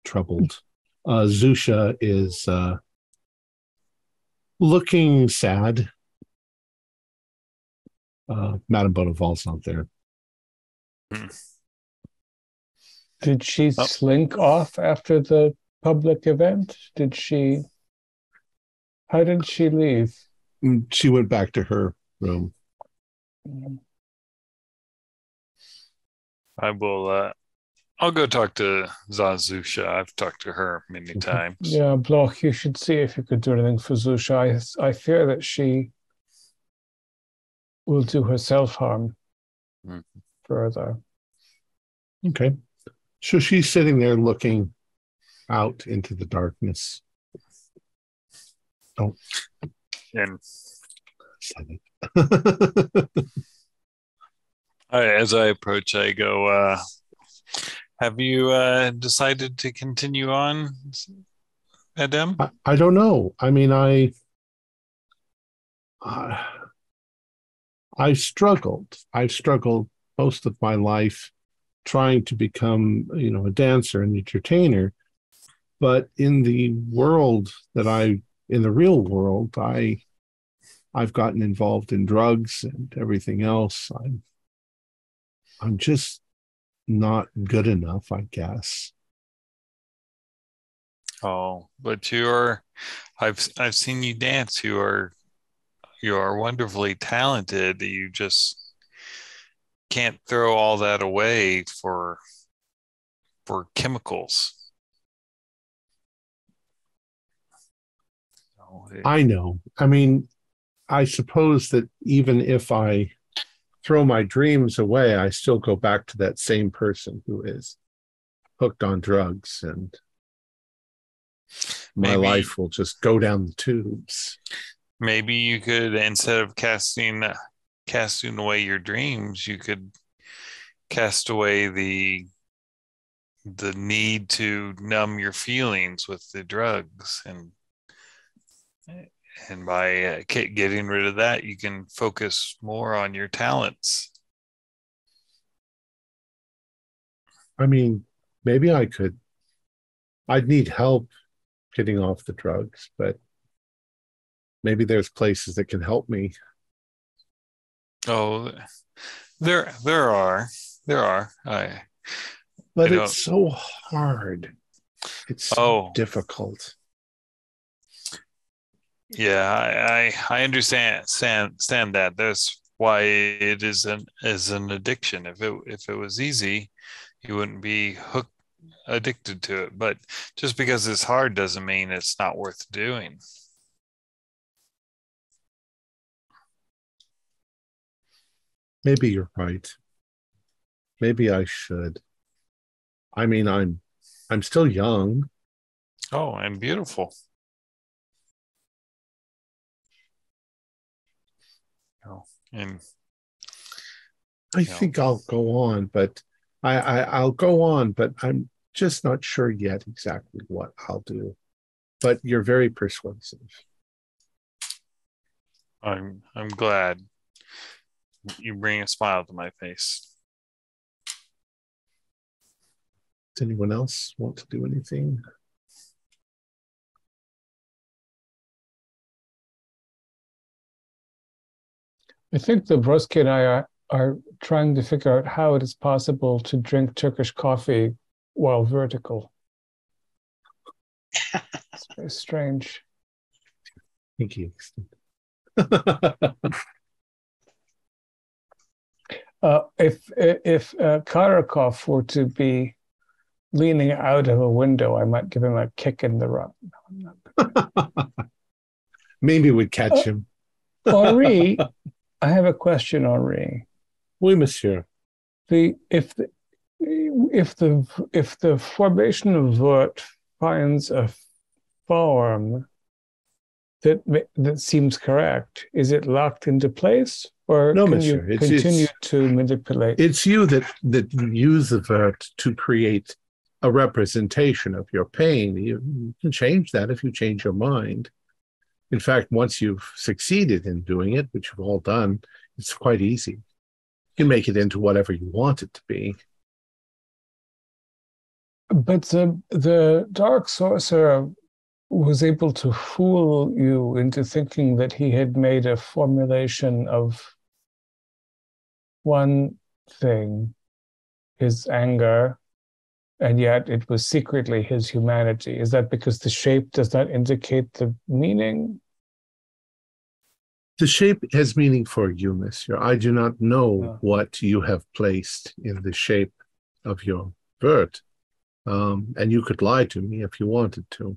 troubled. Zusha is looking sad. Madame Bonneval's not there. Did she slink off after the public event? How did she leave? She went back to her room. I'll go talk to Zazusha. I've talked to her many times. Yeah, Bloch, you should see if you could do anything for Zusha. I fear that she will do herself harm further. Okay. So she's sitting there looking out into the darkness. Oh. And as I approach, I go, have you decided to continue on, Adam? I don't know. I mean, I've struggled most of my life trying to become, a dancer and entertainer. But in the real world, I've gotten involved in drugs and everything else. I'm just not good enough, I guess. Oh, but I've seen you dance. You are wonderfully talented. You just can't throw all that away for chemicals. I know. I mean, I suppose that even if I throw my dreams away, I still go back to that same person who is hooked on drugs, and my life will just go down the tubes. Maybe you could, instead of casting away your dreams, you could cast away the need to numb your feelings with the drugs, and by getting rid of that, you can focus more on your talents. I mean, maybe I could. I'd need help getting off the drugs, but maybe there's places that can help me. Oh, there are. But it's so hard. It's so difficult. Yeah, I understand that. That's why it is an addiction. If it was easy, you wouldn't be addicted to it. But just because it's hard doesn't mean it's not worth doing. Maybe you're right. Maybe I should. I mean, I'm still young. Oh, and beautiful. Oh, and I think I'll go on, but I'll go on, but I'm just not sure yet exactly what I'll do. But you're very persuasive. I'm glad. You bring a smile to my face. Does anyone else want to do anything? I think the Broski and I are trying to figure out how it is possible to drink Turkish coffee while vertical. It's very strange. Thank you. If Karakov were to be leaning out of a window, I might give him a kick in the rump. Maybe we'd catch him. Henri, I have a question, Henri. Oui, monsieur. If the formation of vert finds a form that seems correct, is it locked into place, or no, can monsieur. you continue to manipulate? It's you that use the vert to create a representation of your pain. You can change that if you change your mind. In fact, once you've succeeded in doing it, which you've all done, it's quite easy. You can make it into whatever you want it to be. But the dark sorcerer was able to fool you into thinking that he had made a formulation of one thing, his anger, and yet it was secretly his humanity. Is that because the shape does not indicate the meaning? The shape has meaning for you, monsieur. I do not know what you have placed in the shape of your vert. And you could lie to me if you wanted to.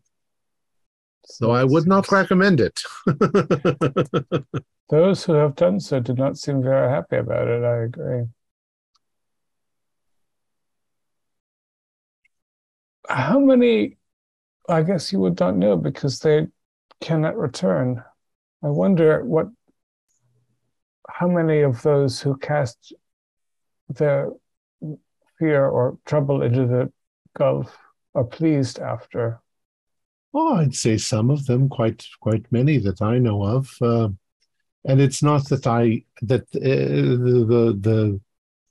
So I would not recommend it. Those who have done so do not seem very happy about it. I agree. How many, I guess you would not know because they cannot return. I wonder how many of those who cast their fear or trouble into the Gulf are pleased after. Oh, I'd say some of them, quite many that I know of. And it's not that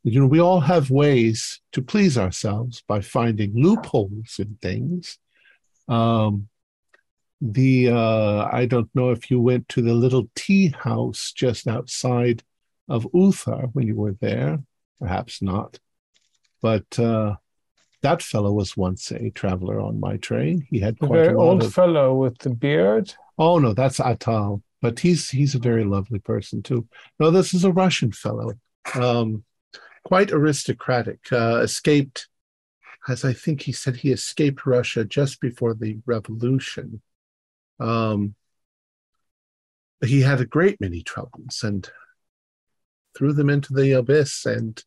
we all have ways to please ourselves by finding loopholes in things. I don't know if you went to the little tea house just outside of Uther when you were there. Perhaps not. But that fellow was once a traveler on my train. He had quite a very lot old fellow with the beard. Oh no, that's Atal. But he's a very lovely person too. No, this is a Russian fellow. quite aristocratic, escaped, as I think he said, he escaped Russia just before the revolution. He had a great many troubles and threw them into the abyss. And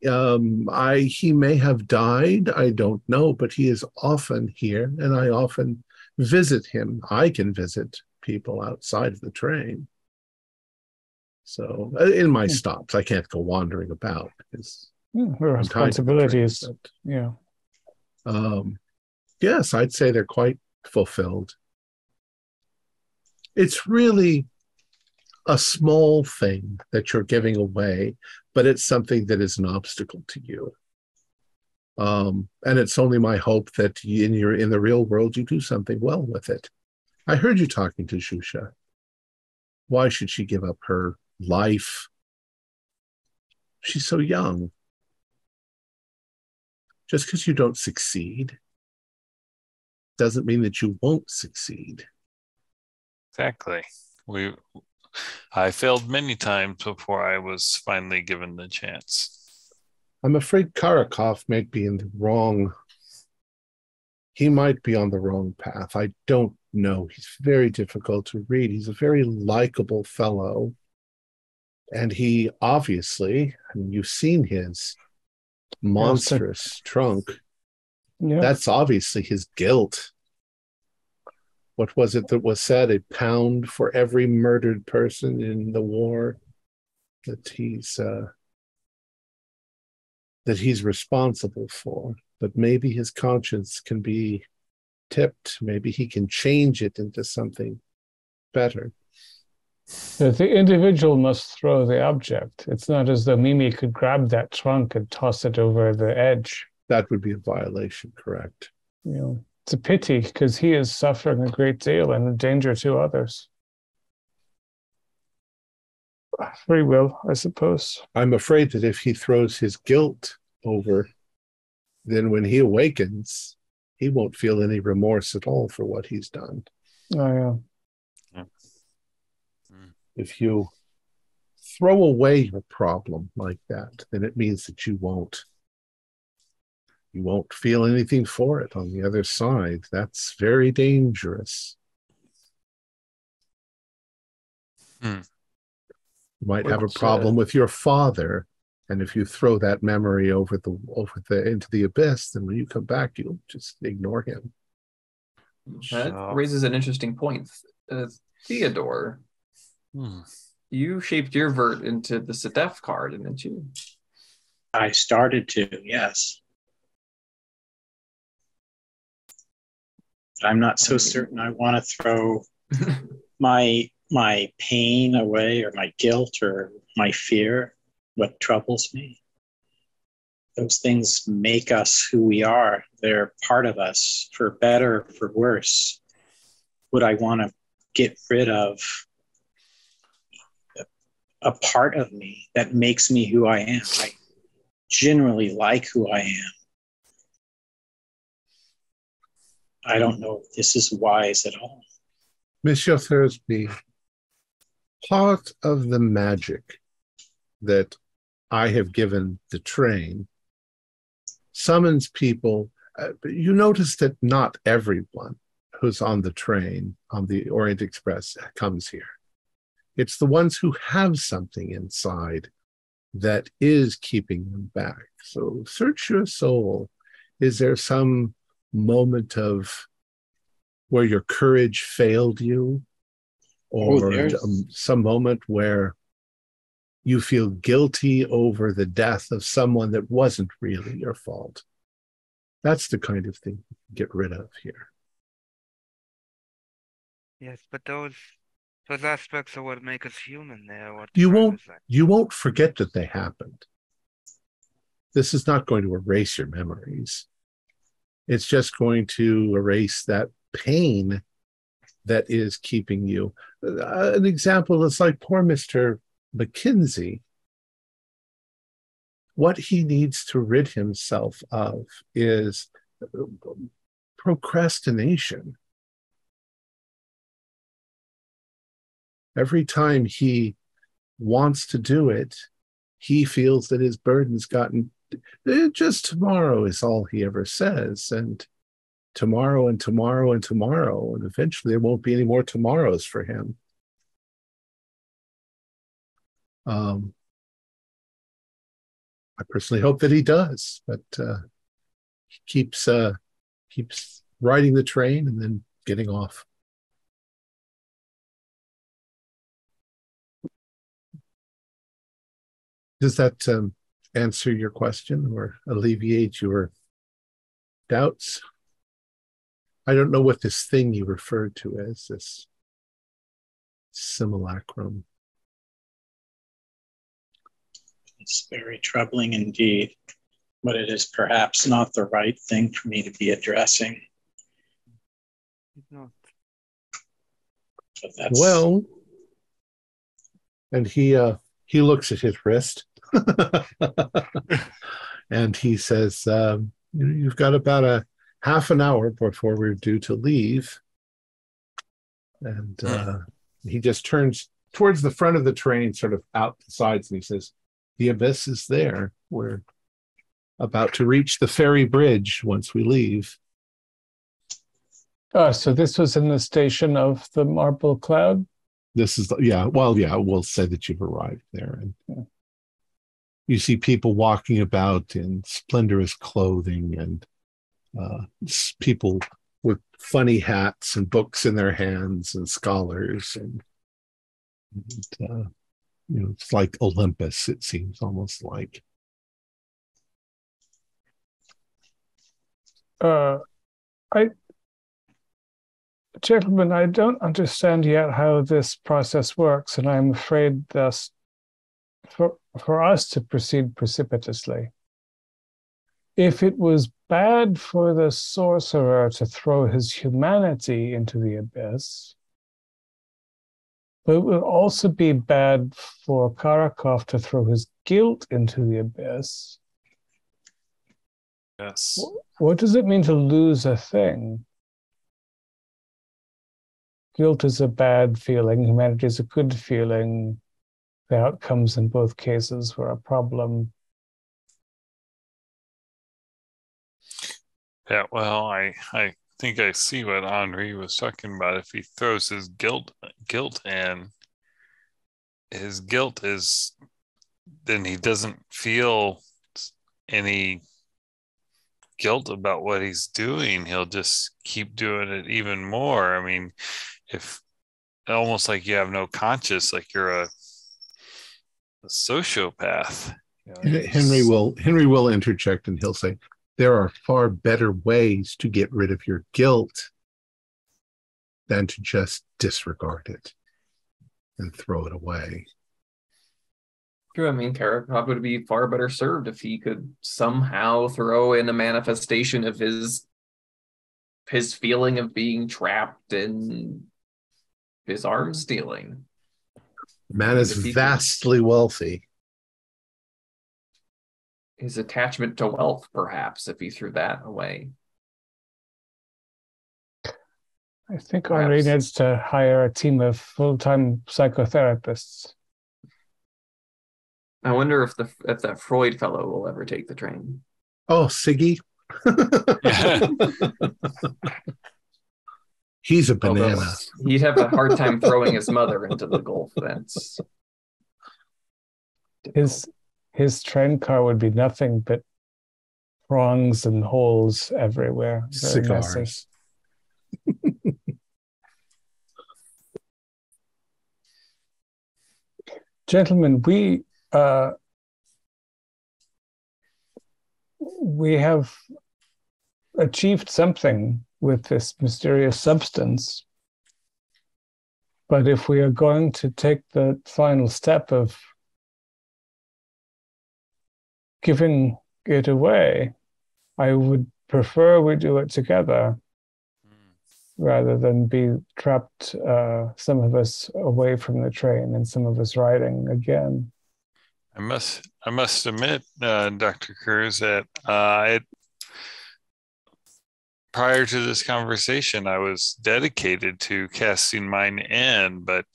he may have died, I don't know, but he is often here, and I often visit him. I can visit people outside of the train. So in my stops, I can't go wandering about because responsibilities. Train, yes, I'd say they're quite fulfilled. It's really a small thing that you're giving away, but it's something that is an obstacle to you. And it's only my hope that in the real world you do something well with it. I heard you talking to Shusha. Why should she give up her life? She's so young. Just because you don't succeed doesn't mean that you won't succeed. Exactly. I failed many times before I was finally given the chance. I'm afraid Karakov might be in the wrong. He might be on the wrong path. I don't know. He's very difficult to read. He's a very likable fellow. And he obviously, I mean, you've seen his monstrous trunk. Yeah. That's obviously his guilt. What was it that was said? A pound for every murdered person in the war that he's responsible for. But maybe his conscience can be tipped. Maybe he can change it into something better. That the individual must throw the object. It's not as though Mimi could grab that trunk and toss it over the edge. That would be a violation, correct? It's a pity because he is suffering a great deal and a danger to others. Free will, I suppose. I'm afraid that if he throws his guilt over, then when he awakens, he won't feel any remorse at all for what he's done. Oh, yeah. If you throw away your problem like that, then it means that you won't feel anything for it on the other side. That's very dangerous. You might have a problem with your father, and if you throw that memory over into the abyss, then when you come back, you'll just ignore him. That raises an interesting point. Theodore, you shaped your vert into the Sedef card, didn't you? I started to, yes. I'm not so certain I want to throw my pain away, or my guilt, or my fear, what troubles me. Those things make us who we are. They're part of us, for better, for worse. Would I want to get rid of a part of me that makes me who I am? I generally like who I am. I don't know if this is wise at all. Monsieur Thursby, part of the magic that I have given the train summons people. You notice that not everyone who's on the train, on the Orient Express, comes here. It's the ones who have something inside that is keeping them back. So search your soul. Is there some moment of where your courage failed you, or some moment where you feel guilty over the death of someone that wasn't really your fault? That's the kind of thing you can get rid of here. Yes, but those aspects are what make us human. You won't forget that they happened. This is not going to erase your memories. It's just going to erase that pain that is keeping you. An example is like poor Mr. McKinsey. What he needs to rid himself of is procrastination. Every time he wants to do it, he feels that his burden's gotten just tomorrow is all he ever says, and tomorrow and tomorrow and tomorrow, and eventually there won't be any more tomorrows for him. I personally hope that he does, but he keeps riding the train and then getting off. Does that answer your question or alleviate your doubts? I don't know what this thing you referred to as, this simulacrum. It's very troubling indeed, but it is perhaps not the right thing for me to be addressing. No. But that's... Well, and he looks at his wrist, and he says, "You've got about a half an hour before we're due to leave." And he just turns towards the front of the train, sort of out the sides, and he says, "The abyss is there. We're about to reach the ferry bridge once we leave." So this was in the station of the Marble Cloud? This is, we'll say that you've arrived there. And you see people walking about in splendorous clothing, and people with funny hats and books in their hands, and scholars. And it's like Olympus, it seems almost like. Gentlemen, I don't understand yet how this process works, and I'm afraid thus for us to proceed precipitously. If it was bad for the sorcerer to throw his humanity into the abyss, but it would also be bad for Karakov to throw his guilt into the abyss. Yes. What does it mean to lose a thing? Guilt is a bad feeling. Humanity is a good feeling. The outcomes in both cases were a problem. Yeah, well, I think I see what Henri was talking about. If he throws his guilt in, his guilt is, then he doesn't feel any guilt about what he's doing. He'll just keep doing it even more. I mean, if almost like you have no conscience, like you're a sociopath. Henry will interject, and he'll say, there are far better ways to get rid of your guilt than to just disregard it and throw it away. True. I mean, Karakov would be far better served if he could somehow throw in a manifestation of his feeling of being trapped in his arms stealing. The man is vastly wealthy. His attachment to wealth, perhaps, if he threw that away. I think Henri needs to hire a team of full-time psychotherapists. I wonder if that Freud fellow will ever take the train. Oh, Siggy. He's a banana. Although he'd have a hard time throwing his mother into the Gulf. That's his train car would be nothing but prongs and holes everywhere. Very cigars. Gentlemen, we have achieved something with this mysterious substance. But if we are going to take the final step of giving it away, I would prefer we do it together rather than be trapped, some of us away from the train and some of us riding again. I must admit, Dr. Cruz, that prior to this conversation, I was dedicated to casting mine in, but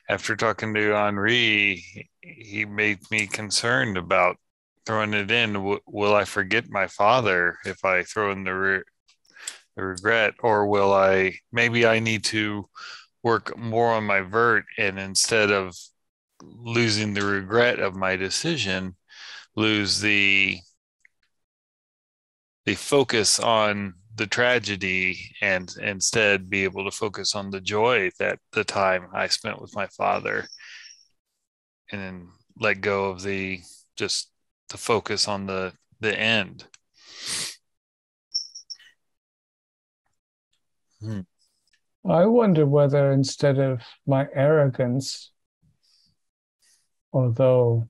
after talking to Henri, he made me concerned about throwing it in. Will I forget my father if I throw in the regret, or will maybe I need to work more on my vert, and instead of losing the regret of my decision, lose the focus on the tragedy, and instead be able to focus on the joy that the time I spent with my father, and then let go of the focus on the end. I wonder whether instead of my arrogance, although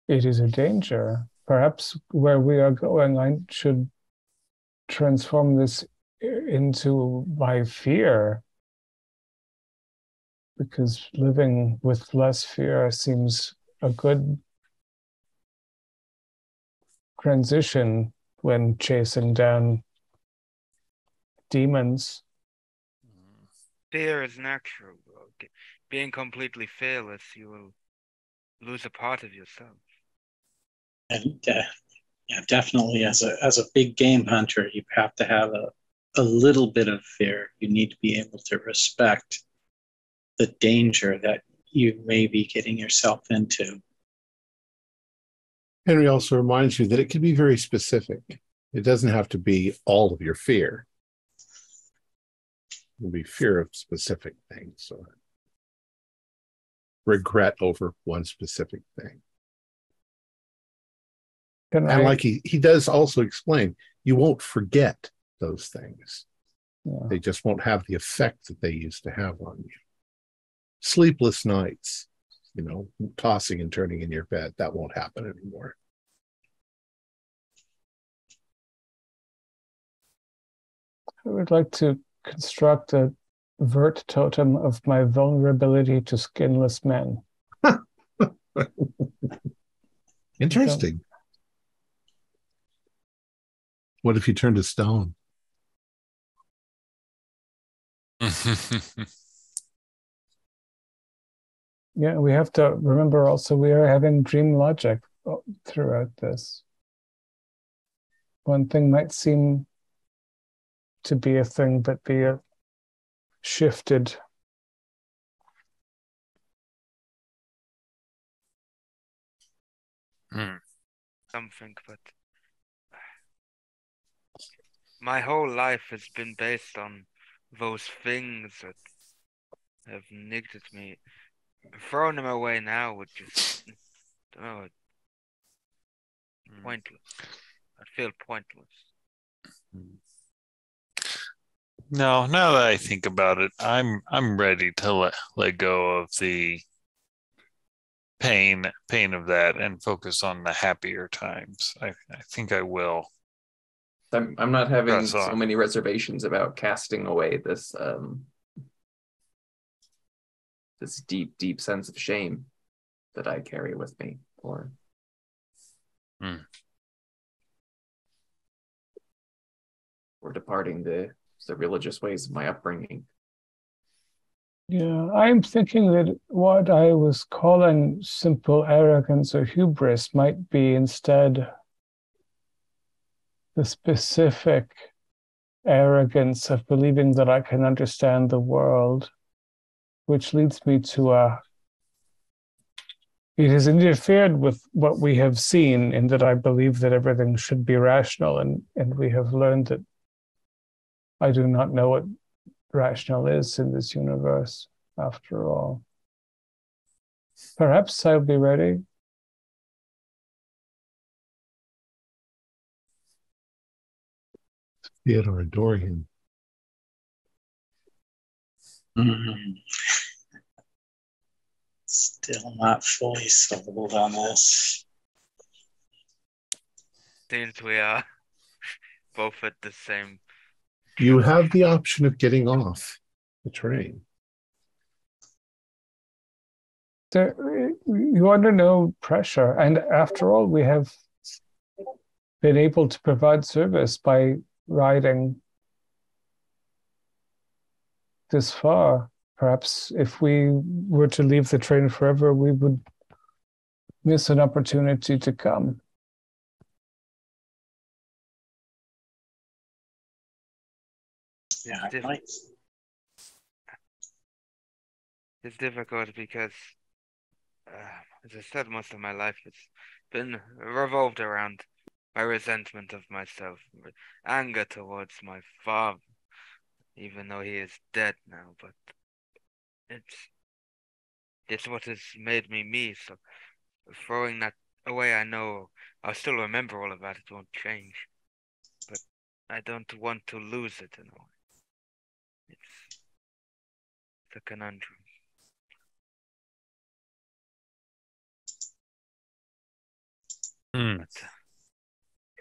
it is a danger, perhaps where we are going, I should transform this into my fear, because living with less fear seems a good transition when chasing down demons. Fear is natural. Being completely fearless, you will lose a part of yourself. And yeah, definitely, as a big game hunter, you have to have a little bit of fear. You need to be able to respect the danger that you may be getting yourself into. Henry also reminds you that it can be very specific. It doesn't have to be all of your fear. It will be fear of specific things. So regret over one specific thing. And like he does also explain, you won't forget those things. Yeah. They just won't have the effect that they used to have on you. Sleepless nights, tossing and turning in your bed, that won't happen anymore. I would like to construct a vert totem of my vulnerability to skinless men. Interesting. What if you turned to stone? Yeah, we have to remember also we are having dream logic throughout this. One thing might seem to be a thing, but be shifted. Something, but my whole life has been based on those things that have nigged at me. Throwing them away now would just, I don't know, pointless. I feel pointless. No, now that I think about it, I'm ready to let go of the pain of that and focus on the happier times. I think I will. I'm not having Press so on. many reservations about casting away this this deep sense of shame that I carry with me, or departing the religious ways of my upbringing. Yeah, I'm thinking that what I was calling simple arrogance or hubris might be instead the specific arrogance of believing that I can understand the world, which leads me to it has interfered with what we have seen, in that I believe that everything should be rational, and we have learned that I do not know what rational is in this universe, after all. Perhaps I'll be ready. Theodore Dorian. Still not fully sold on this. Since we are both at the same. You have the option of getting off the train. You're under no pressure. And after all, we have been able to provide service by riding this far. perhaps if we were to leave the train forever, we would miss an opportunity to come. Yeah, It's difficult because, as I said, most of my life has been revolved around my resentment of myself, anger towards my father, even though he is dead now. But it's what has made me me. So throwing that away, I know I'll still remember all about it. It won't change, but I don't want to lose it in a way. It's a conundrum. But,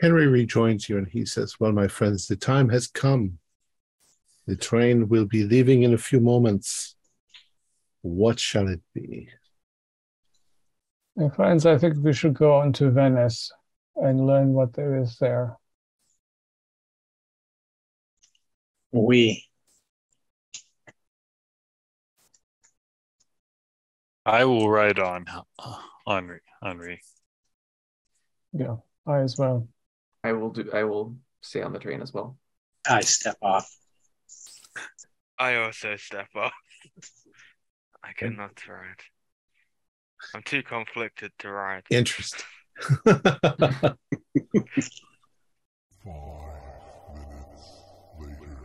Henry rejoins you and he says, well, my friends, the time has come. The train will be leaving in a few moments. What shall it be? My friends, I think we should go on to Venice and learn what there is there. I will ride on, Henri. Yeah, I as well. I will stay on the train as well. I step off. I also step off. I cannot ride. I'm too conflicted to ride. Interesting. 5 minutes later.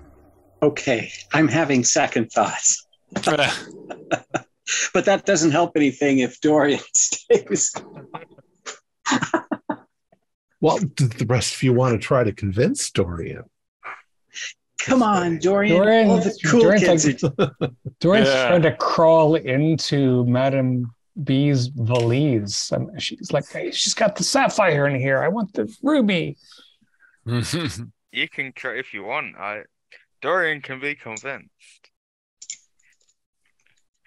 Okay, I'm having second thoughts. But that doesn't help anything if Dorian stays. Well, the rest of you want to try to convince Dorian? Come on, Dorian. All the cool Dorian's kids Dorian's trying to crawl into Madame B's valise. She's like, hey, she's got the sapphire in here. I want the ruby. You can try if you want. Dorian can be convinced.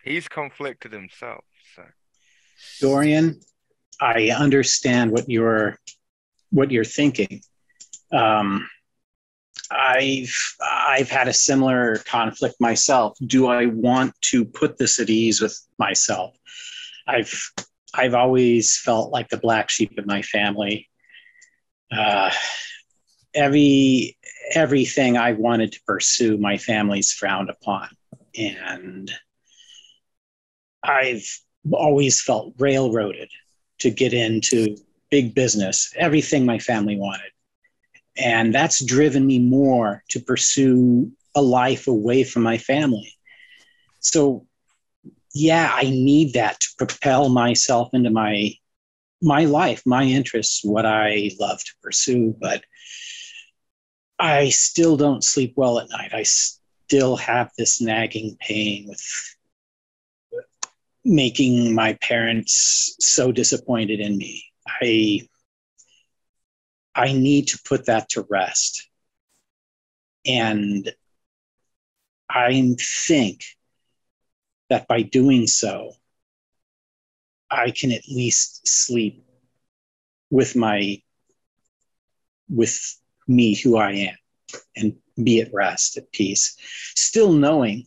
He's conflicted himself. So, Dorian, I understand what you're thinking. I've had a similar conflict myself. Do I want to put this at ease with myself? I've always felt like the black sheep of my family. Everything I wanted to pursue, my family's frowned upon, and I've always felt railroaded to get into big business, everything my family wanted. And that's driven me more to pursue a life away from my family. So, yeah, I need that to propel myself into my life, my interests, what I love to pursue. But I still don't sleep well at night. I still have this nagging pain with making my parents so disappointed in me. I need to put that to rest. And I think that by doing so, I can at least sleep with me, who I am, and be at rest, at peace, still knowing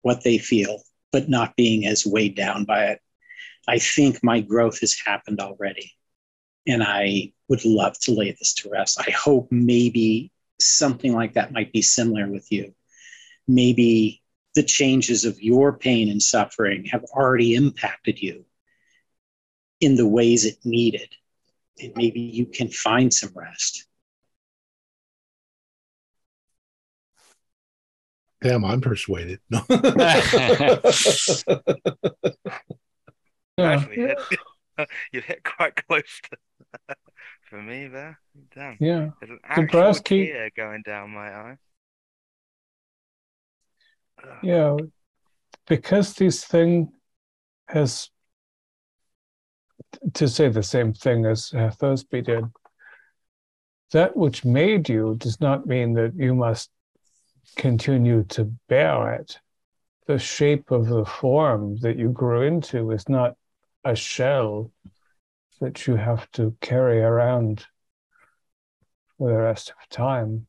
what they feel, but not being as weighed down by it. I think my growth has happened already. And I would love to lay this to rest. I hope maybe something like that might be similar with you. Maybe the changes of your pain and suffering have already impacted you in the ways it needed. And maybe you can find some rest. Damn, I'm persuaded. No. actually you hit quite close to for me there. Damn. Yeah. There's an actual Dabrowski, tear going down my eye. yeah, because this thing has, to say the same thing as Thothby did, that which made you does not mean that you must continue to bear it. The shape of the form that you grew into is not a shell that you have to carry around for the rest of time.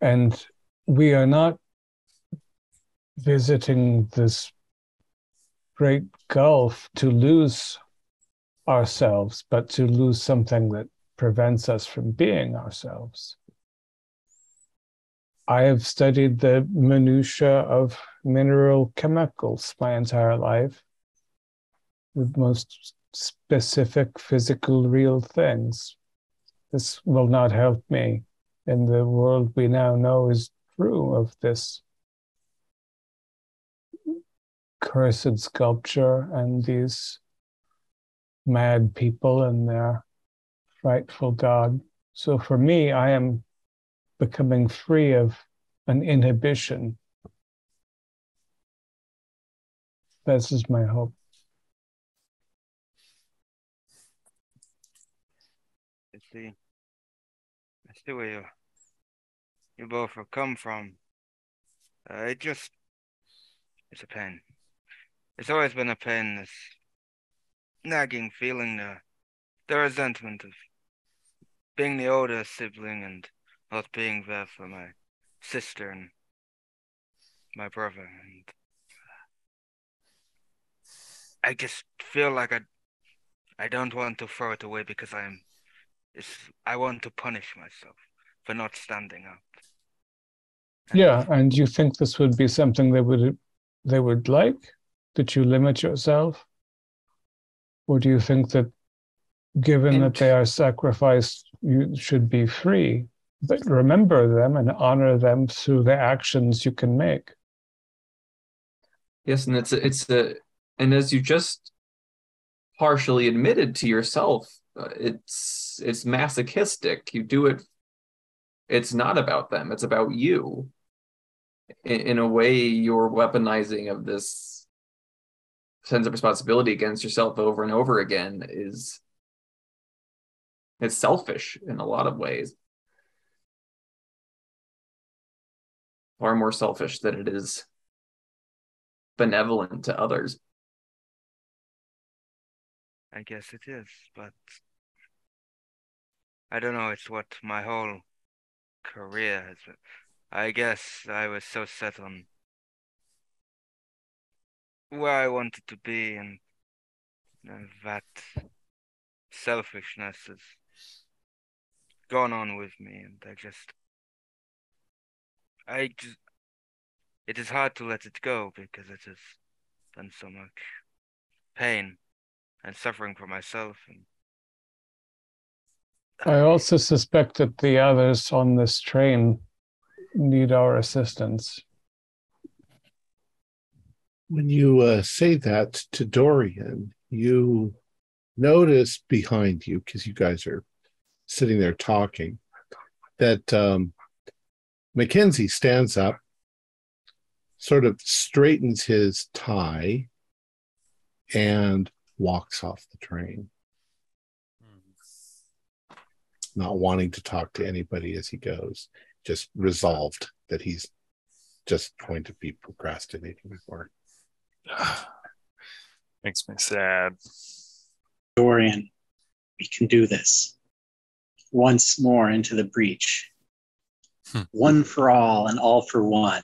And we are not visiting this great gulf to lose ourselves, but to lose something that prevents us from being ourselves. I have studied the minutiae of mineral chemicals my entire life, the most specific physical real things. This will not help me in the world we now know is true of this cursed sculpture and these mad people and their frightful God. So for me, I am becoming free of an inhibition. This is my hope. I see where you both have come from. It's a pain. It's always been a pain, this nagging feeling, the resentment of being the older sibling and not being there for my sister and my brother. And I just feel like I don't want to throw it away because I want to punish myself for not standing up. Yeah, and you think this would be something they would like? That you limit yourself? Or do you think that given that they are sacrificed, you should be free? But remember them and honor them through the actions you can make. Yes, and and as you just partially admitted to yourself, it's masochistic. You do it. It's not about them. It's about you. In a way, your weaponizing of this sense of responsibility against yourself over and over again it's selfish in a lot of ways. Far more selfish than it is benevolent to others. I guess it is, but I don't know, it's what my whole career has been. I guess I was so set on where I wanted to be, and that selfishness has gone on with me, and it is hard to let it go because it has done so much pain and suffering for myself. And I also suspect that the others on this train need our assistance. When you say that to Dorian, you notice behind you, because you guys are sitting there talking, that Mackenzie stands up, sort of straightens his tie, and walks off the train, not wanting to talk to anybody as he goes, just resolved that he's just going to be procrastinating more. Makes me sad. Dorian, we can do this. Once more into the breach. One for all and all for one.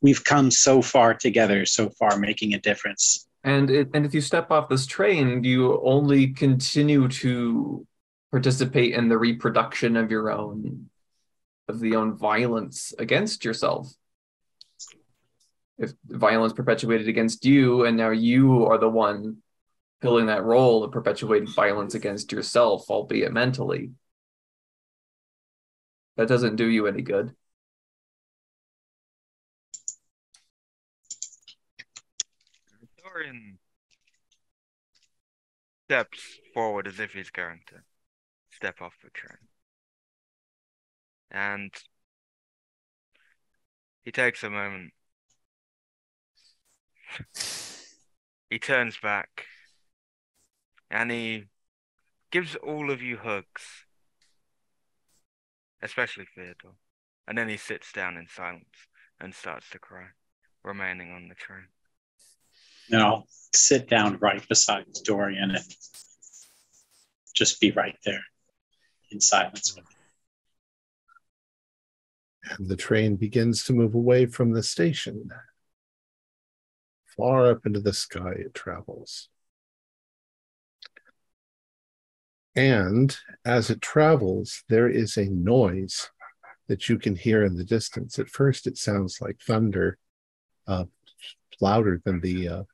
We've come so far together, so far making a difference. And if you step off this train, you only continue to participate in the reproduction of the own violence against yourself. If violence perpetuated against you, and now you are the one filling that role of perpetuating violence against yourself, albeit mentally, that doesn't do you any good. Dorian steps forward as if he's going to step off the train. And he takes a moment. He turns back and he gives all of you hugs, especially Theodore. And then he sits down in silence and starts to cry, remaining on the train. Now I'll sit down right beside Dorian and just be right there in silence with him. And the train begins to move away from the station. Far up into the sky it travels. And as it travels, there is a noise that you can hear in the distance. At first, it sounds like thunder, louder than the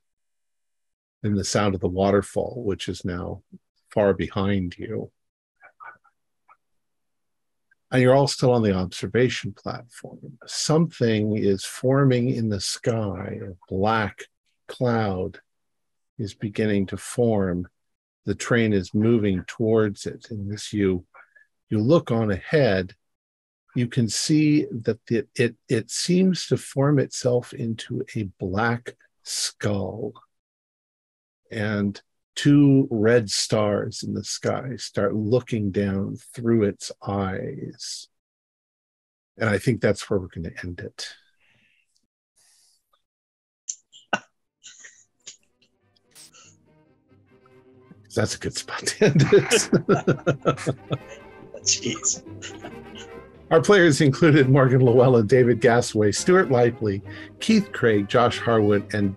sound of the waterfall, which is now far behind you. And you're all still on the observation platform. Something is forming in the sky. A black cloud is beginning to form. The train is moving towards it. And as you look on ahead, you can see that it seems to form itself into a black skull. And two red stars in the sky start looking down through its eyes. And I think that's where we're going to end it. That's a good spot to end it. Jeez. Our players included Morgan Llewellyn, David Gasaway, Stuart Lively, Keith Craig, Josh Harwood, and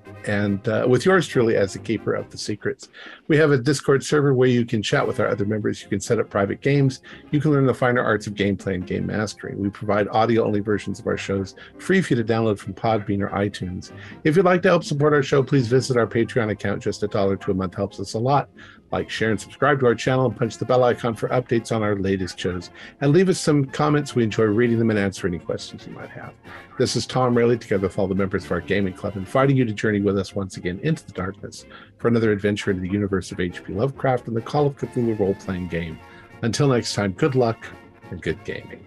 with yours truly as the keeper of the secrets. We have a Discord server where you can chat with our other members. You can set up private games. You can learn the finer arts of gameplay and game mastery. We provide audio-only versions of our shows free for you to download from Podbean or iTunes. If you'd like to help support our show, please visit our Patreon account. Just $1 to a month helps us a lot. Like, share, and subscribe to our channel, and punch the bell icon for updates on our latest shows. And leave us some comments. We enjoy reading them and answer any questions you might have. This is Tom Rayleigh, together with all the members of our gaming club, inviting you to journey with us once again into the darkness for another adventure into the universe of H.P. Lovecraft and the Call of Cthulhu role-playing game. Until next time, good luck and good gaming.